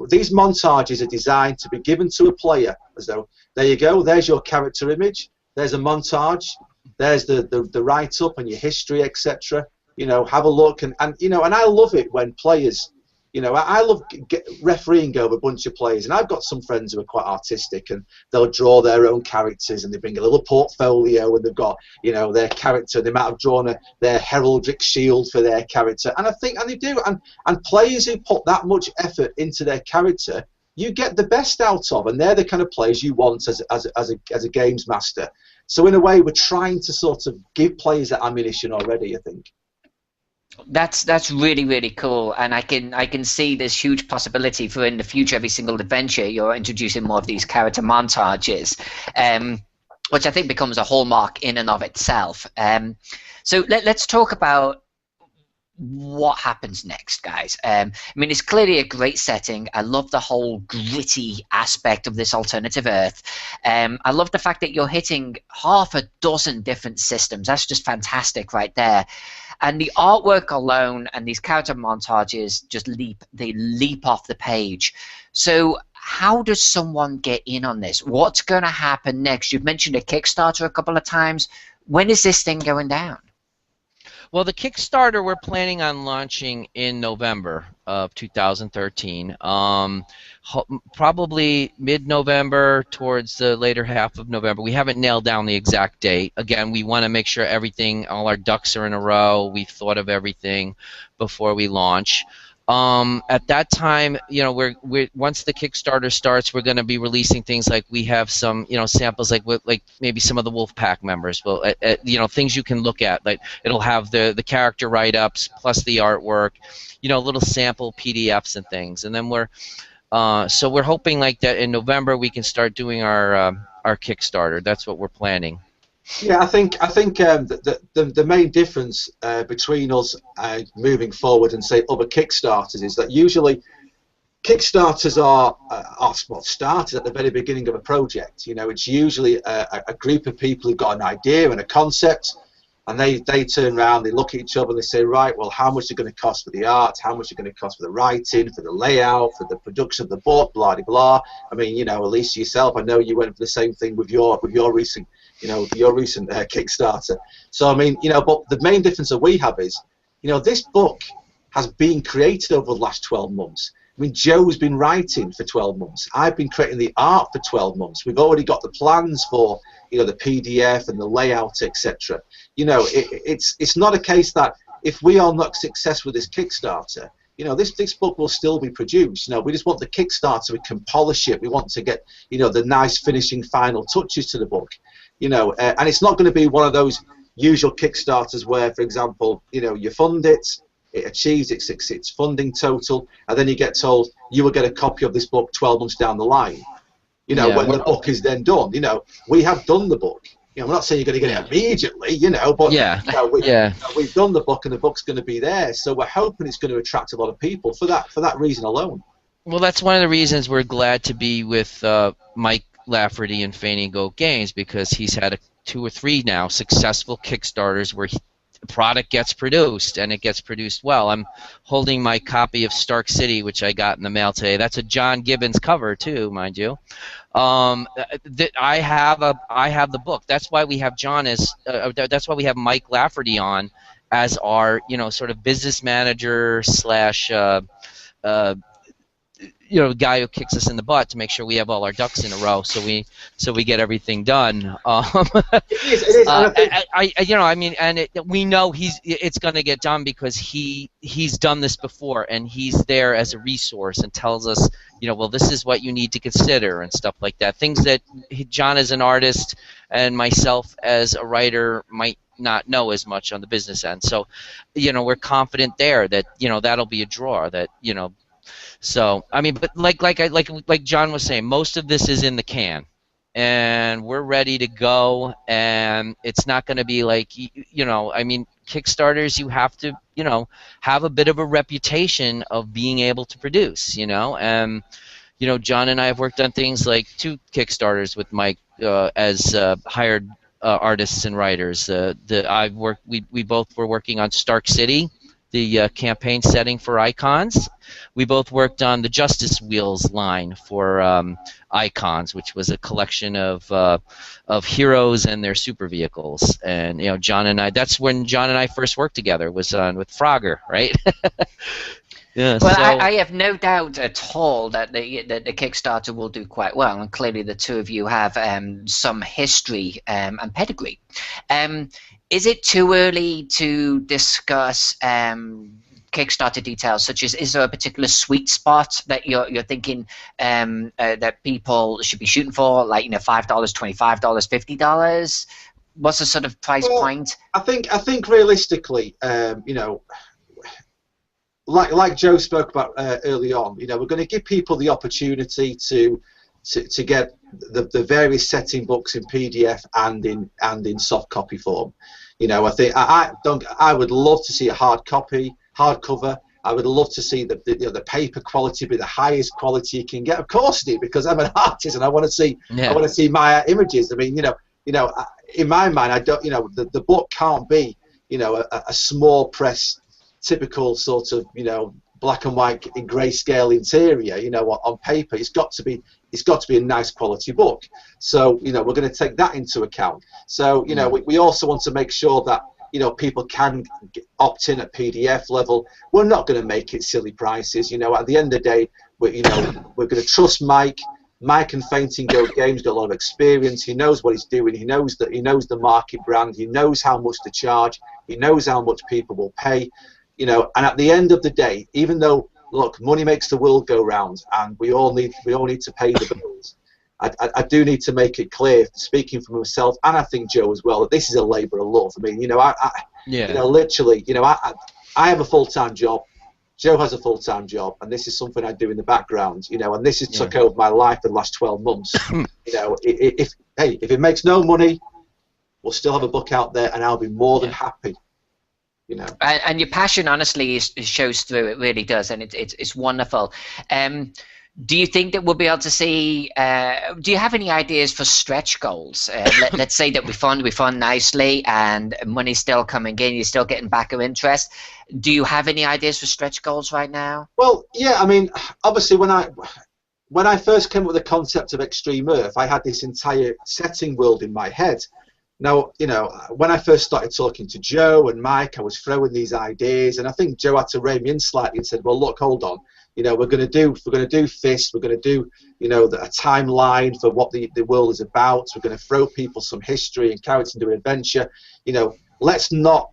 S2: These montages are designed to be given to a player as though, there you go, there's your character image, there's a montage, there's the write-up and your history, etc. Have a look, and I love it when players, I love refereeing over a bunch of players, and I've got some friends who are quite artistic, and they'll draw their own characters, and they bring a little portfolio, and they've got, their character, they might have drawn their heraldic shield for their character, and I think, and they do, and players who put that much effort into their character, you get the best out of, and they're the kind of players you want as a games master. So in a way, we're trying to sort of give players that ammunition already, I think.
S1: That's really, really cool, and I can see this huge possibility for in the future every single adventure you're introducing more of these character montages, which I think becomes a hallmark in and of itself. So let's talk about what happens next, guys. It's clearly a great setting. I love the whole gritty aspect of this alternative Earth. I love the fact that you're hitting half a dozen different systems. That's just fantastic right there. And the artwork alone and these character montages just leap off the page. So how does someone get in on this? What's going to happen next? You've mentioned a Kickstarter a couple of times. When is this thing going down?
S3: Well, the Kickstarter we're planning on launching in November of 2013. Probably mid-November towards the later half of November. We haven't nailed down the exact date. Again, we want to make sure all our ducks are in a row. We've thought of everything before we launch. At that time, once the Kickstarter starts, we're going to be releasing things like we have some, samples like maybe some of the Wolfpack members. Well, things you can look at. Like it'll have the character write-ups plus the artwork, little sample PDFs and things. And then we're hoping like that in November we can start doing our our Kickstarter. That's what we're planning.
S2: Yeah, I think the main difference between us moving forward and say other Kickstarters is that usually Kickstarters are started at the very beginning of a project. You know, it's usually a group of people who've got an idea and a concept, and they turn around, they look at each other, and they say, right, well, how much is it going to cost for the art? How much is it going to cost for the writing, for the layout, for the production of the book, blah blah blah. I mean, you know, Alyssa yourself, I know you went for the same thing with your recent, you know, your recent Kickstarter. So I mean, you know, but the main difference that we have is, you know, this book has been created over the last 12 months. I mean, Joe's been writing for 12 months. I've been creating the art for 12 months. We've already got the plans for, you know, the PDF and the layout, etc. You know, it's not a case that if we are not successful with this Kickstarter, you know, this book will still be produced. You know, we just want the Kickstarter. We can polish it. We want to get, you know, the nice finishing final touches to the book. You know, and it's not going to be one of those usual Kickstarters where, for example, you know, you fund it, it achieves its funding total, and then you get told you will get a copy of this book 12 months down the line. You know, when the book is then done. You know, we have done the book. You know, I'm not saying you're going to get it immediately, you know, but you know, we've done the book, and the book's going to be there. So we're hoping it's going to attract a lot of people for that reason alone.
S3: Well, that's one of the reasons we're glad to be with Mike Lafferty and Faden Go Games, because he's had 2 or 3 now successful Kickstarters where the product gets produced, and it gets produced well. I'm holding my copy of Stark City, which I got in the mail today. That's a John Gibbons cover too, mind you. I have the book. That's why we have John as. That's why we have Mike Lafferty on as our, you know, sort of business manager slash you know, guy who kicks us in the butt to make sure we have all our ducks in a row, so we get everything done. You know, I mean, and we know it's going to get done because he's done this before, and he's there as a resource and tells us, you know, well, this is what you need to consider and stuff like that. Things that John as an artist and myself as a writer might not know as much on the business end. So, you know, we're confident there that, you know, that'll be a draw. That, you know. So I mean, but like John was saying, most of this is in the can, and we're ready to go. And it's not going to be like, you know, I mean, Kickstarters, you have to, you know, have a bit of a reputation of being able to produce, you know. And you know, John and I have worked on things like 2 Kickstarters with Mike as hired artists and writers. We both were working on Stark City, the campaign setting for Icons. We both worked on the Justice Wheels line for Icons, which was a collection of heroes and their super vehicles. And you know, John and I, that's when John and I first worked together, was on with Frogger, right? Yeah,
S1: well,
S3: so,
S1: I have no doubt at all that the Kickstarter will do quite well, and clearly the 2 of you have some history and pedigree. Is it too early to discuss Kickstarter details, such as, is there a particular sweet spot that you're thinking that people should be shooting for, like, you know, $5, $25, $50? What's the sort of price point?
S2: I think realistically, you know, like Joe spoke about early on, you know, we're going to give people the opportunity to get the various setting books in PDF and in soft copy form. You know, I think I would love to see a hardcover. I would love to see the paper quality be the highest quality you can get. Of course, I do, because I'm an artist and I want to see my images. I mean, you know, in my mind, I don't. You know, the book can't be, you know, a small press, typical sort of, you know, black and white in grayscale interior, you know, on paper. It's got to be a nice quality book. So, you know, we're going to take that into account. So, you know, we also want to make sure that, you know, people can opt in at PDF level. We're not going to make it silly prices. You know, at the end of the day, we're going to trust Mike. Mike and Faden Go Games got a lot of experience. He knows what he's doing. He knows the market brand. He knows how much to charge. He knows how much people will pay. You know, and at the end of the day, even though, look, money makes the world go round, and we all need to pay the bills, I do need to make it clear, speaking for myself, and I think Joe as well, that this is a labour of love. I mean, you know, you know, literally, you know, I have a full-time job. Joe has a full-time job, and this is something I do in the background, you know, and this has took over my life for the last 12 months. You know, if it makes no money, we'll still have a book out there, and I'll be more than happy. You know.
S1: And your passion, honestly, shows through. It really does, and it's wonderful. Do you think that we'll be able to see? Do you have any ideas for stretch goals? Let's say that we fund nicely, and money's still coming in. You're still getting backer interest. Do you have any ideas for stretch goals right now?
S2: Well, yeah. I mean, obviously, when I first came up with the concept of Extreme Earth, I had this entire setting world in my head. Now, you know, when I first started talking to Joe and Mike, I was throwing these ideas, and I think Joe had to rein me in slightly and said, "Well, look, hold on. You know, we're going to do Fist. We're going to do, you know, a timeline for what the world is about. We're going to throw people some history and characters into an adventure. You know, let's not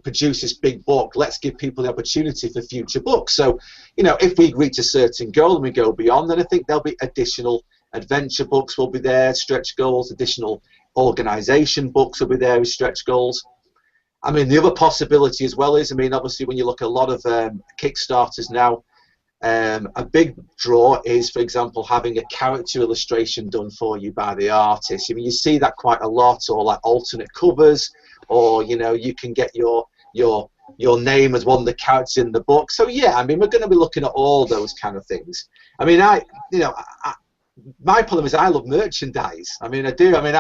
S2: produce this big book. Let's give people the opportunity for future books. So, you know, if we reach a certain goal and we go beyond, then I think there'll be additional adventure books will be there, stretch goals, additional organization books will be there with stretch goals. I mean, the other possibility as well is, I mean, obviously when you look at a lot of Kickstarters now, a big draw is, for example, having a character illustration done for you by the artist. I mean, you see that quite a lot, or like alternate covers, or, you know, you can get your name as one of the characters in the book. So yeah, I mean, we're going to be looking at all those kind of things. I mean, my problem is I love merchandise. I mean, I do. I mean,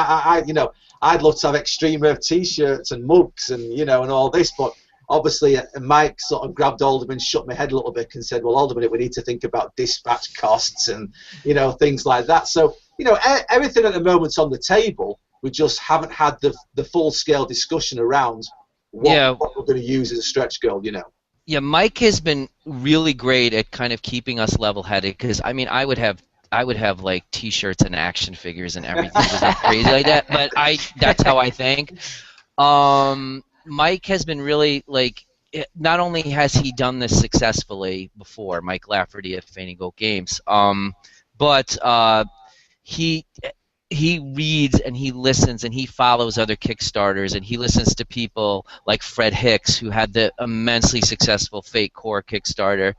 S2: you know, I'd love to have Extreme Earth T-shirts and mugs and, you know, and all this, but obviously Mike sort of grabbed hold of me and shook my head a little bit and said, well, hold on a minute, we need to think about dispatch costs and, you know, things like that. So, you know, everything at the moment's on the table. We just haven't had the full-scale discussion around what we're going to use as a stretch goal, you know.
S3: Yeah, Mike has been really great at kind of keeping us level-headed, because, I mean, I would have like T-shirts and action figures and everything was not crazy like that, but that's how I think. Mike has been really, like, not only has he done this successfully before, Mike Lafferty at Faden Goat Games, but he reads and he listens and he follows other Kickstarters, and he listens to people like Fred Hicks, who had the immensely successful Fate Core Kickstarter.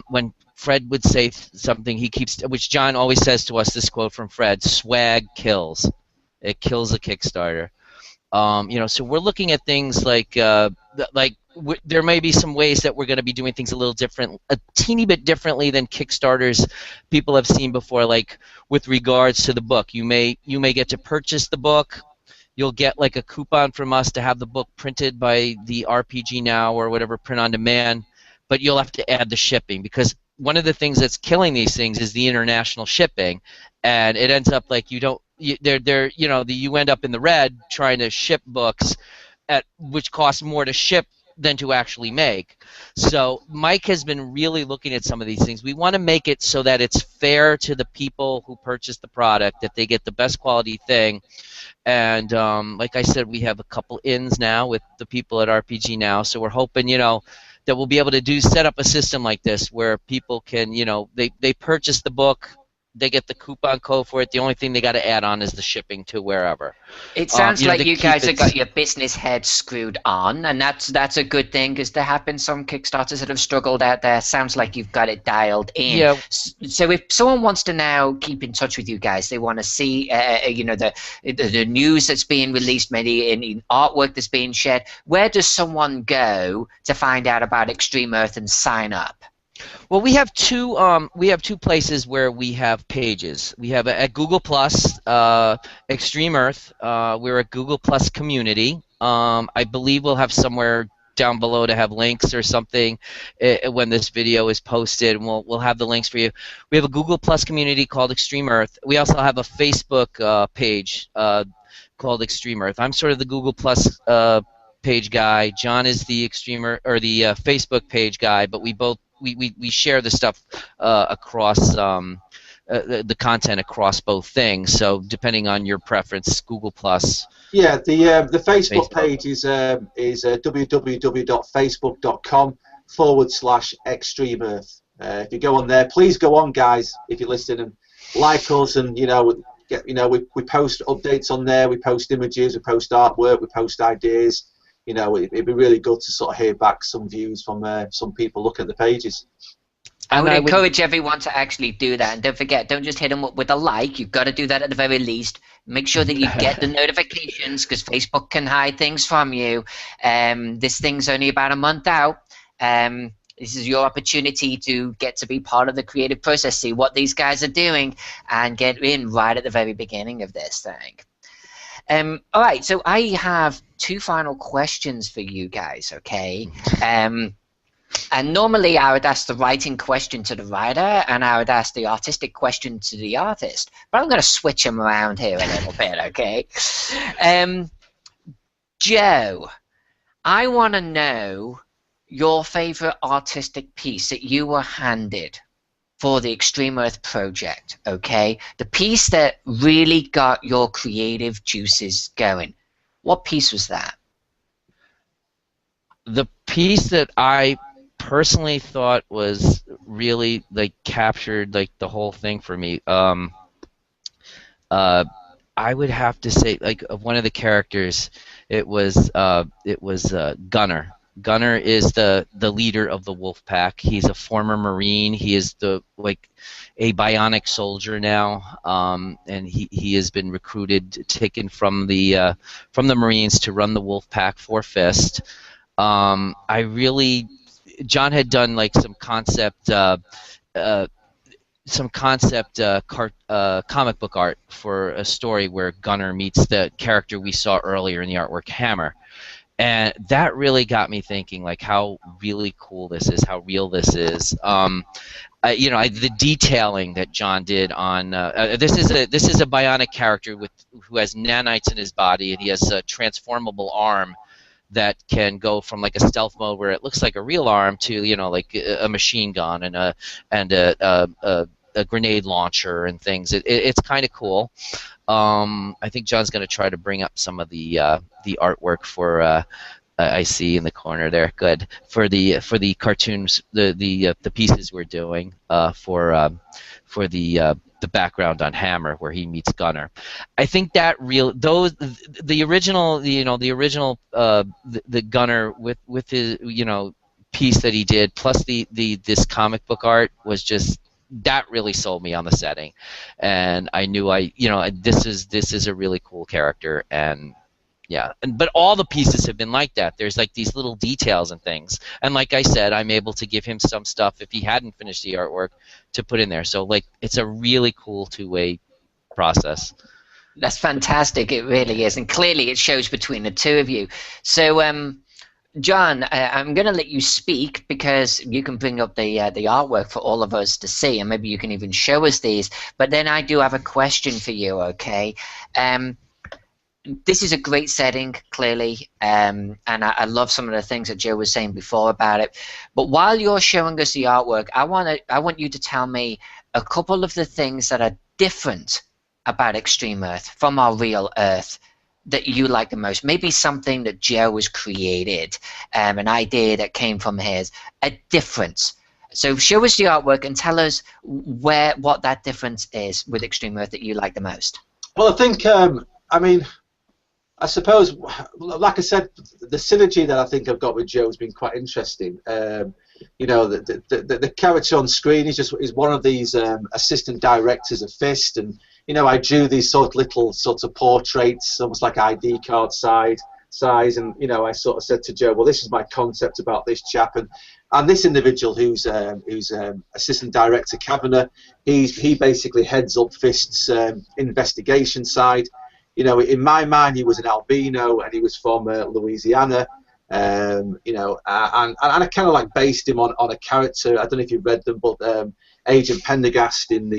S3: When Fred would say something, which John always says to us, this quote from Fred: "Swag kills. It kills a Kickstarter." You know, so we're looking at things like there may be some ways that we're going to be doing things a teeny bit differently than Kickstarters people have seen before. Like with regards to the book, you may get to purchase the book. You'll get like a coupon from us to have the book printed by the RPG Now or whatever, print on demand, but you'll have to add the shipping, because one of the things that's killing these things is the international shipping, and it ends up like you end up in the red trying to ship books which costs more to ship than to actually make. So Mike has been really looking at some of these things. We want to make it so that it's fair to the people who purchase the product, that they get the best quality thing. And like I said, we have a couple ins now with the people at RPG Now, so we're hoping, you know, that we'll be able to set up a system like this where people can, you know, they purchase the book, they get the coupon code for it. The only thing they got to add on is the shipping to wherever.
S1: It sounds like you guys have got your business head screwed on, and that's a good thing, because there have been some Kickstarters that have struggled out there. Sounds like you've got it dialed in. Yeah. So if someone wants to now keep in touch with you guys, they want to see, you know, the news that's being released, maybe in artwork that's being shared. Where does someone go to find out about Extreme Earth and sign up?
S3: Well, we have two places where we have pages. We have at Google Plus, Extreme Earth. We're a Google Plus community. I believe we'll have somewhere down below to have links or something when this video is posted, and we'll have the links for you. We have a Google Plus community called Extreme Earth. We also have a Facebook page called Extreme Earth. I'm sort of the Google Plus page guy. John is the Extreme Earth, or the Facebook page guy, but we both we share the stuff across the content across both things. So depending on your preference, Google Plus.
S2: Yeah, the Facebook page is www.facebook.com/Extreme Earth. If you go on there, please go on, guys, if you're listening, and like us, and we post updates on there. We post images, we post artwork, we post ideas. you know, it'd be really good to sort of hear back some views from some people looking at the pages.
S1: I would encourage everyone to actually do that, and don't forget, don't just hit them up with a like. You've got to do that at the very least. Make sure that you get the notifications, because Facebook can hide things from you. This thing's only about a month out. This is your opportunity to get to be part of the creative process, see what these guys are doing, and get in right at the very beginning of this thing. All right, so I have 2 final questions for you guys, okay? And normally I would ask the writing question to the writer, and I would ask the artistic question to the artist. But I'm going to switch them around here a little bit, okay? Joe, I want to know your favorite artistic piece that you were handed for the Extreme Earth project, okay? The piece that really got your creative juices going. What piece was that?
S3: The piece that I personally thought was really like captured like the whole thing for me. I would have to say, like, of one of the characters, it was Gunner. Gunner is the leader of the wolf pack. He's a former Marine. He is a bionic soldier now, and he has been recruited, taken from the Marines to run the wolf pack for Fist. John had done like some concept comic book art for a story where Gunner meets the character we saw earlier in the artwork, Hammer. And that really got me thinking, like, how really cool this is, how real this is. The detailing that John did on this is a bionic character who has nanites in his body, and he has a transformable arm that can go from like a stealth mode where it looks like a real arm to, you know, like a machine gun and a grenade launcher and things. It's kind of cool. I think John's going to try to bring up some of the artwork for I see in the corner there. Good for the cartoons, the pieces we're doing for the background on Hammer where he meets Gunner. I think that the original Gunner with his piece that he did plus this comic book art was just, that really sold me on the setting, and I knew this is a really cool character. And yeah, but all the pieces have been like that. There's like these little details and things, and like I said, I'm able to give him some stuff if he hadn't finished the artwork to put in there. So like, it's a really cool 2-way process.
S1: That's fantastic. It really is, and clearly it shows between the two of you. So John, I'm going to let you speak because you can bring up the artwork for all of us to see, and maybe you can even show us these. But then I do have a question for you, okay? This is a great setting, clearly, and I love some of the things that Joe was saying before about it. But while you're showing us the artwork, I want you to tell me a couple of the things that are different about Extreme Earth from our real Earth that you like the most. Maybe something that Joe has created, an idea that came from his, a difference. So show us the artwork and tell us what that difference is with Extreme Earth that you like the most.
S2: Well, I think, I suppose, like I said, the synergy that I think I've got with Joe has been quite interesting. The character on screen is one of these assistant directors of Fist, and I drew these little portraits, almost like ID card size, and I sort of said to Joe, well, this is my concept about this chap, and this individual who's assistant director Kavanagh, he basically heads up Fist's investigation side. In my mind, he was an albino, and he was from Louisiana. And I kind of like based him on a character. I don't know if you've read them, but Agent Pendergast in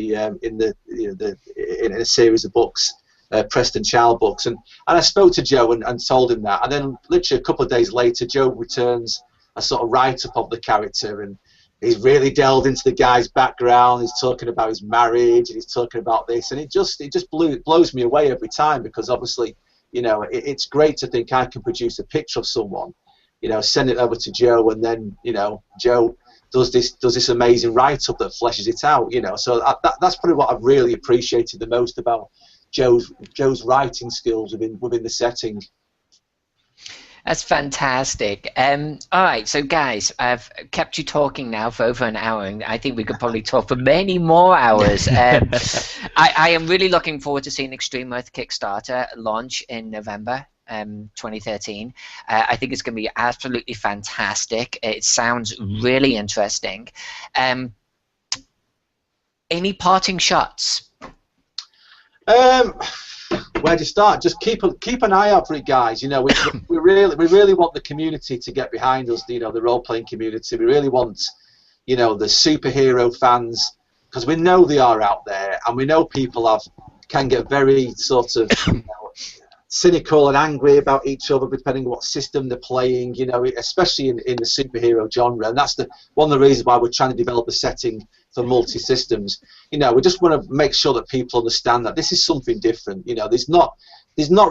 S2: a series of books, Preston Child books, and I spoke to Joe and told him that, and then literally a couple of days later, Joe returns a sort of write-up of the character, and he's really delved into the guy's background. He's talking about his marriage, and he's talking about this, and it just blows me away every time, because obviously, it's great to think I can produce a picture of someone, send it over to Joe, and then Joe does this amazing write-up that fleshes it out. So that's probably what I've really appreciated the most about Joe's writing skills within the setting.
S1: That's fantastic. All right, so guys, I've kept you talking now for over an hour, and I think we could probably talk for many more hours. I am really looking forward to seeing Extreme Earth Kickstarter launch in November 2013. I think it's going to be absolutely fantastic. It sounds really interesting. Any parting shots?
S2: Where do you start? Just keep an eye out for it, guys. You know, we really want the community to get behind us. You know, the role-playing community. We really want, you know, the superhero fans, because we know they are out there, and we know people can get very sort of, you know, cynical and angry about each other depending on what system they're playing. You know, especially in the superhero genre, and that's one of the reasons why we're trying to develop a setting for multi-systems. You know, we just want to make sure that people understand that this is something different. You know, there's not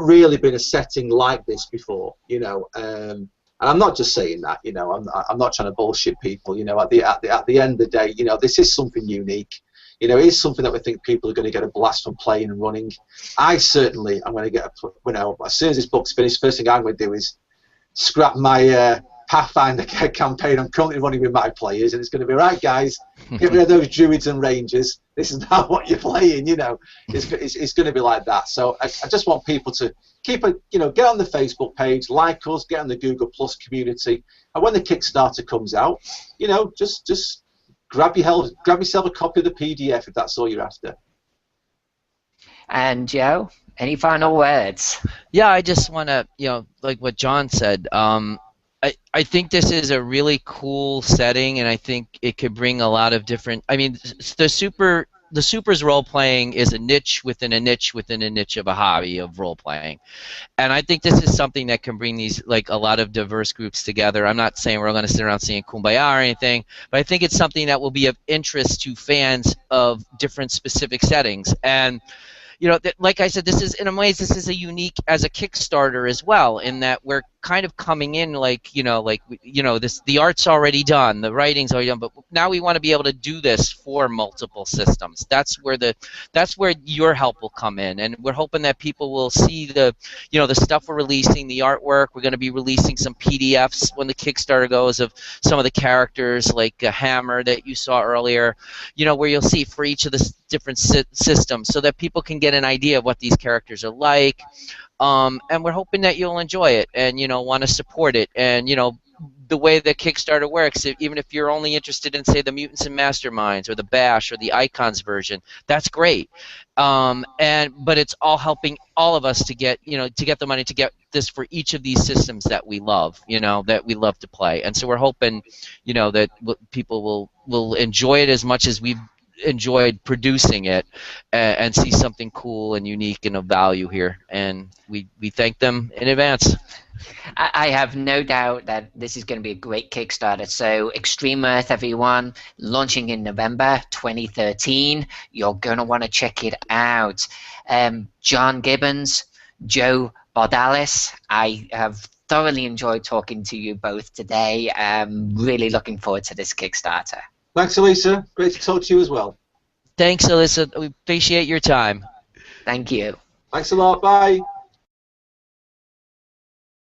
S2: really been a setting like this before. You know, and I'm not just saying that. You know, I'm not trying to bullshit people. You know, at the end of the day, you know, this is something unique. You know, it is something that we think people are going to get a blast from playing and running. I certainly am going to get you know, as soon as this book's finished, first thing I'm going to do is scrap my Pathfinder campaign I'm currently running with my players, and it's going to be, right, guys, get rid of those druids and rangers. This is not what you're playing. You know, it's going to be like that. So I just want people to get on the Facebook page, like us, get on the Google Plus community, and when the Kickstarter comes out, you know, just grab yourself a copy of the PDF if that's all you're after.
S1: And Joe, any final words?
S3: Yeah, I just want to, you know, like what John said. I think this is a really cool setting, and I think it could bring a lot of different. I mean, the supers role playing is a niche within a niche within a niche of a hobby of role playing, and I think this is something that can bring these, like, a lot of diverse groups together. I'm not saying we're going to sit around singing Kumbaya or anything, but I think it's something that will be of interest to fans of different specific settings. And you know, like I said, this is, in ways, this is a unique as a Kickstarter as well, in that we're kind of coming in like, the art's already done, the writing's already done, but now we want to be able to do this for multiple systems. That's where your help will come in, and we're hoping that people will see the stuff we're releasing, the artwork. We're going to be releasing some PDFs when the Kickstarter goes of some of the characters, like Hammer that you saw earlier, you know, where you'll see for each of the different systems, so that people can get an idea of what these characters are like. And we're hoping that you'll enjoy it and, you know, want to support it. And, you know, the way the Kickstarter works, even if you're only interested in, say, the Mutants and Masterminds or the Bash or the Icons version, that's great. But it's all helping all of us to get the money to get this for each of these systems that we love, you know, that we love to play. And so we're hoping, you know, that people will enjoy it as much as we've enjoyed producing it, and see something cool and unique and of value here, and we thank them in advance.
S1: I have no doubt that this is going to be a great Kickstarter. So Extreme Earth, everyone, launching in November 2013. You're going to want to check it out. John Gibbons, Joe Bardales, I have thoroughly enjoyed talking to you both today. I'm really looking forward to this Kickstarter.
S2: Thanks, Alyssa. Great to talk to you as well.
S3: Thanks, Alyssa. We appreciate your time.
S1: Thank you.
S2: Thanks a lot. Bye.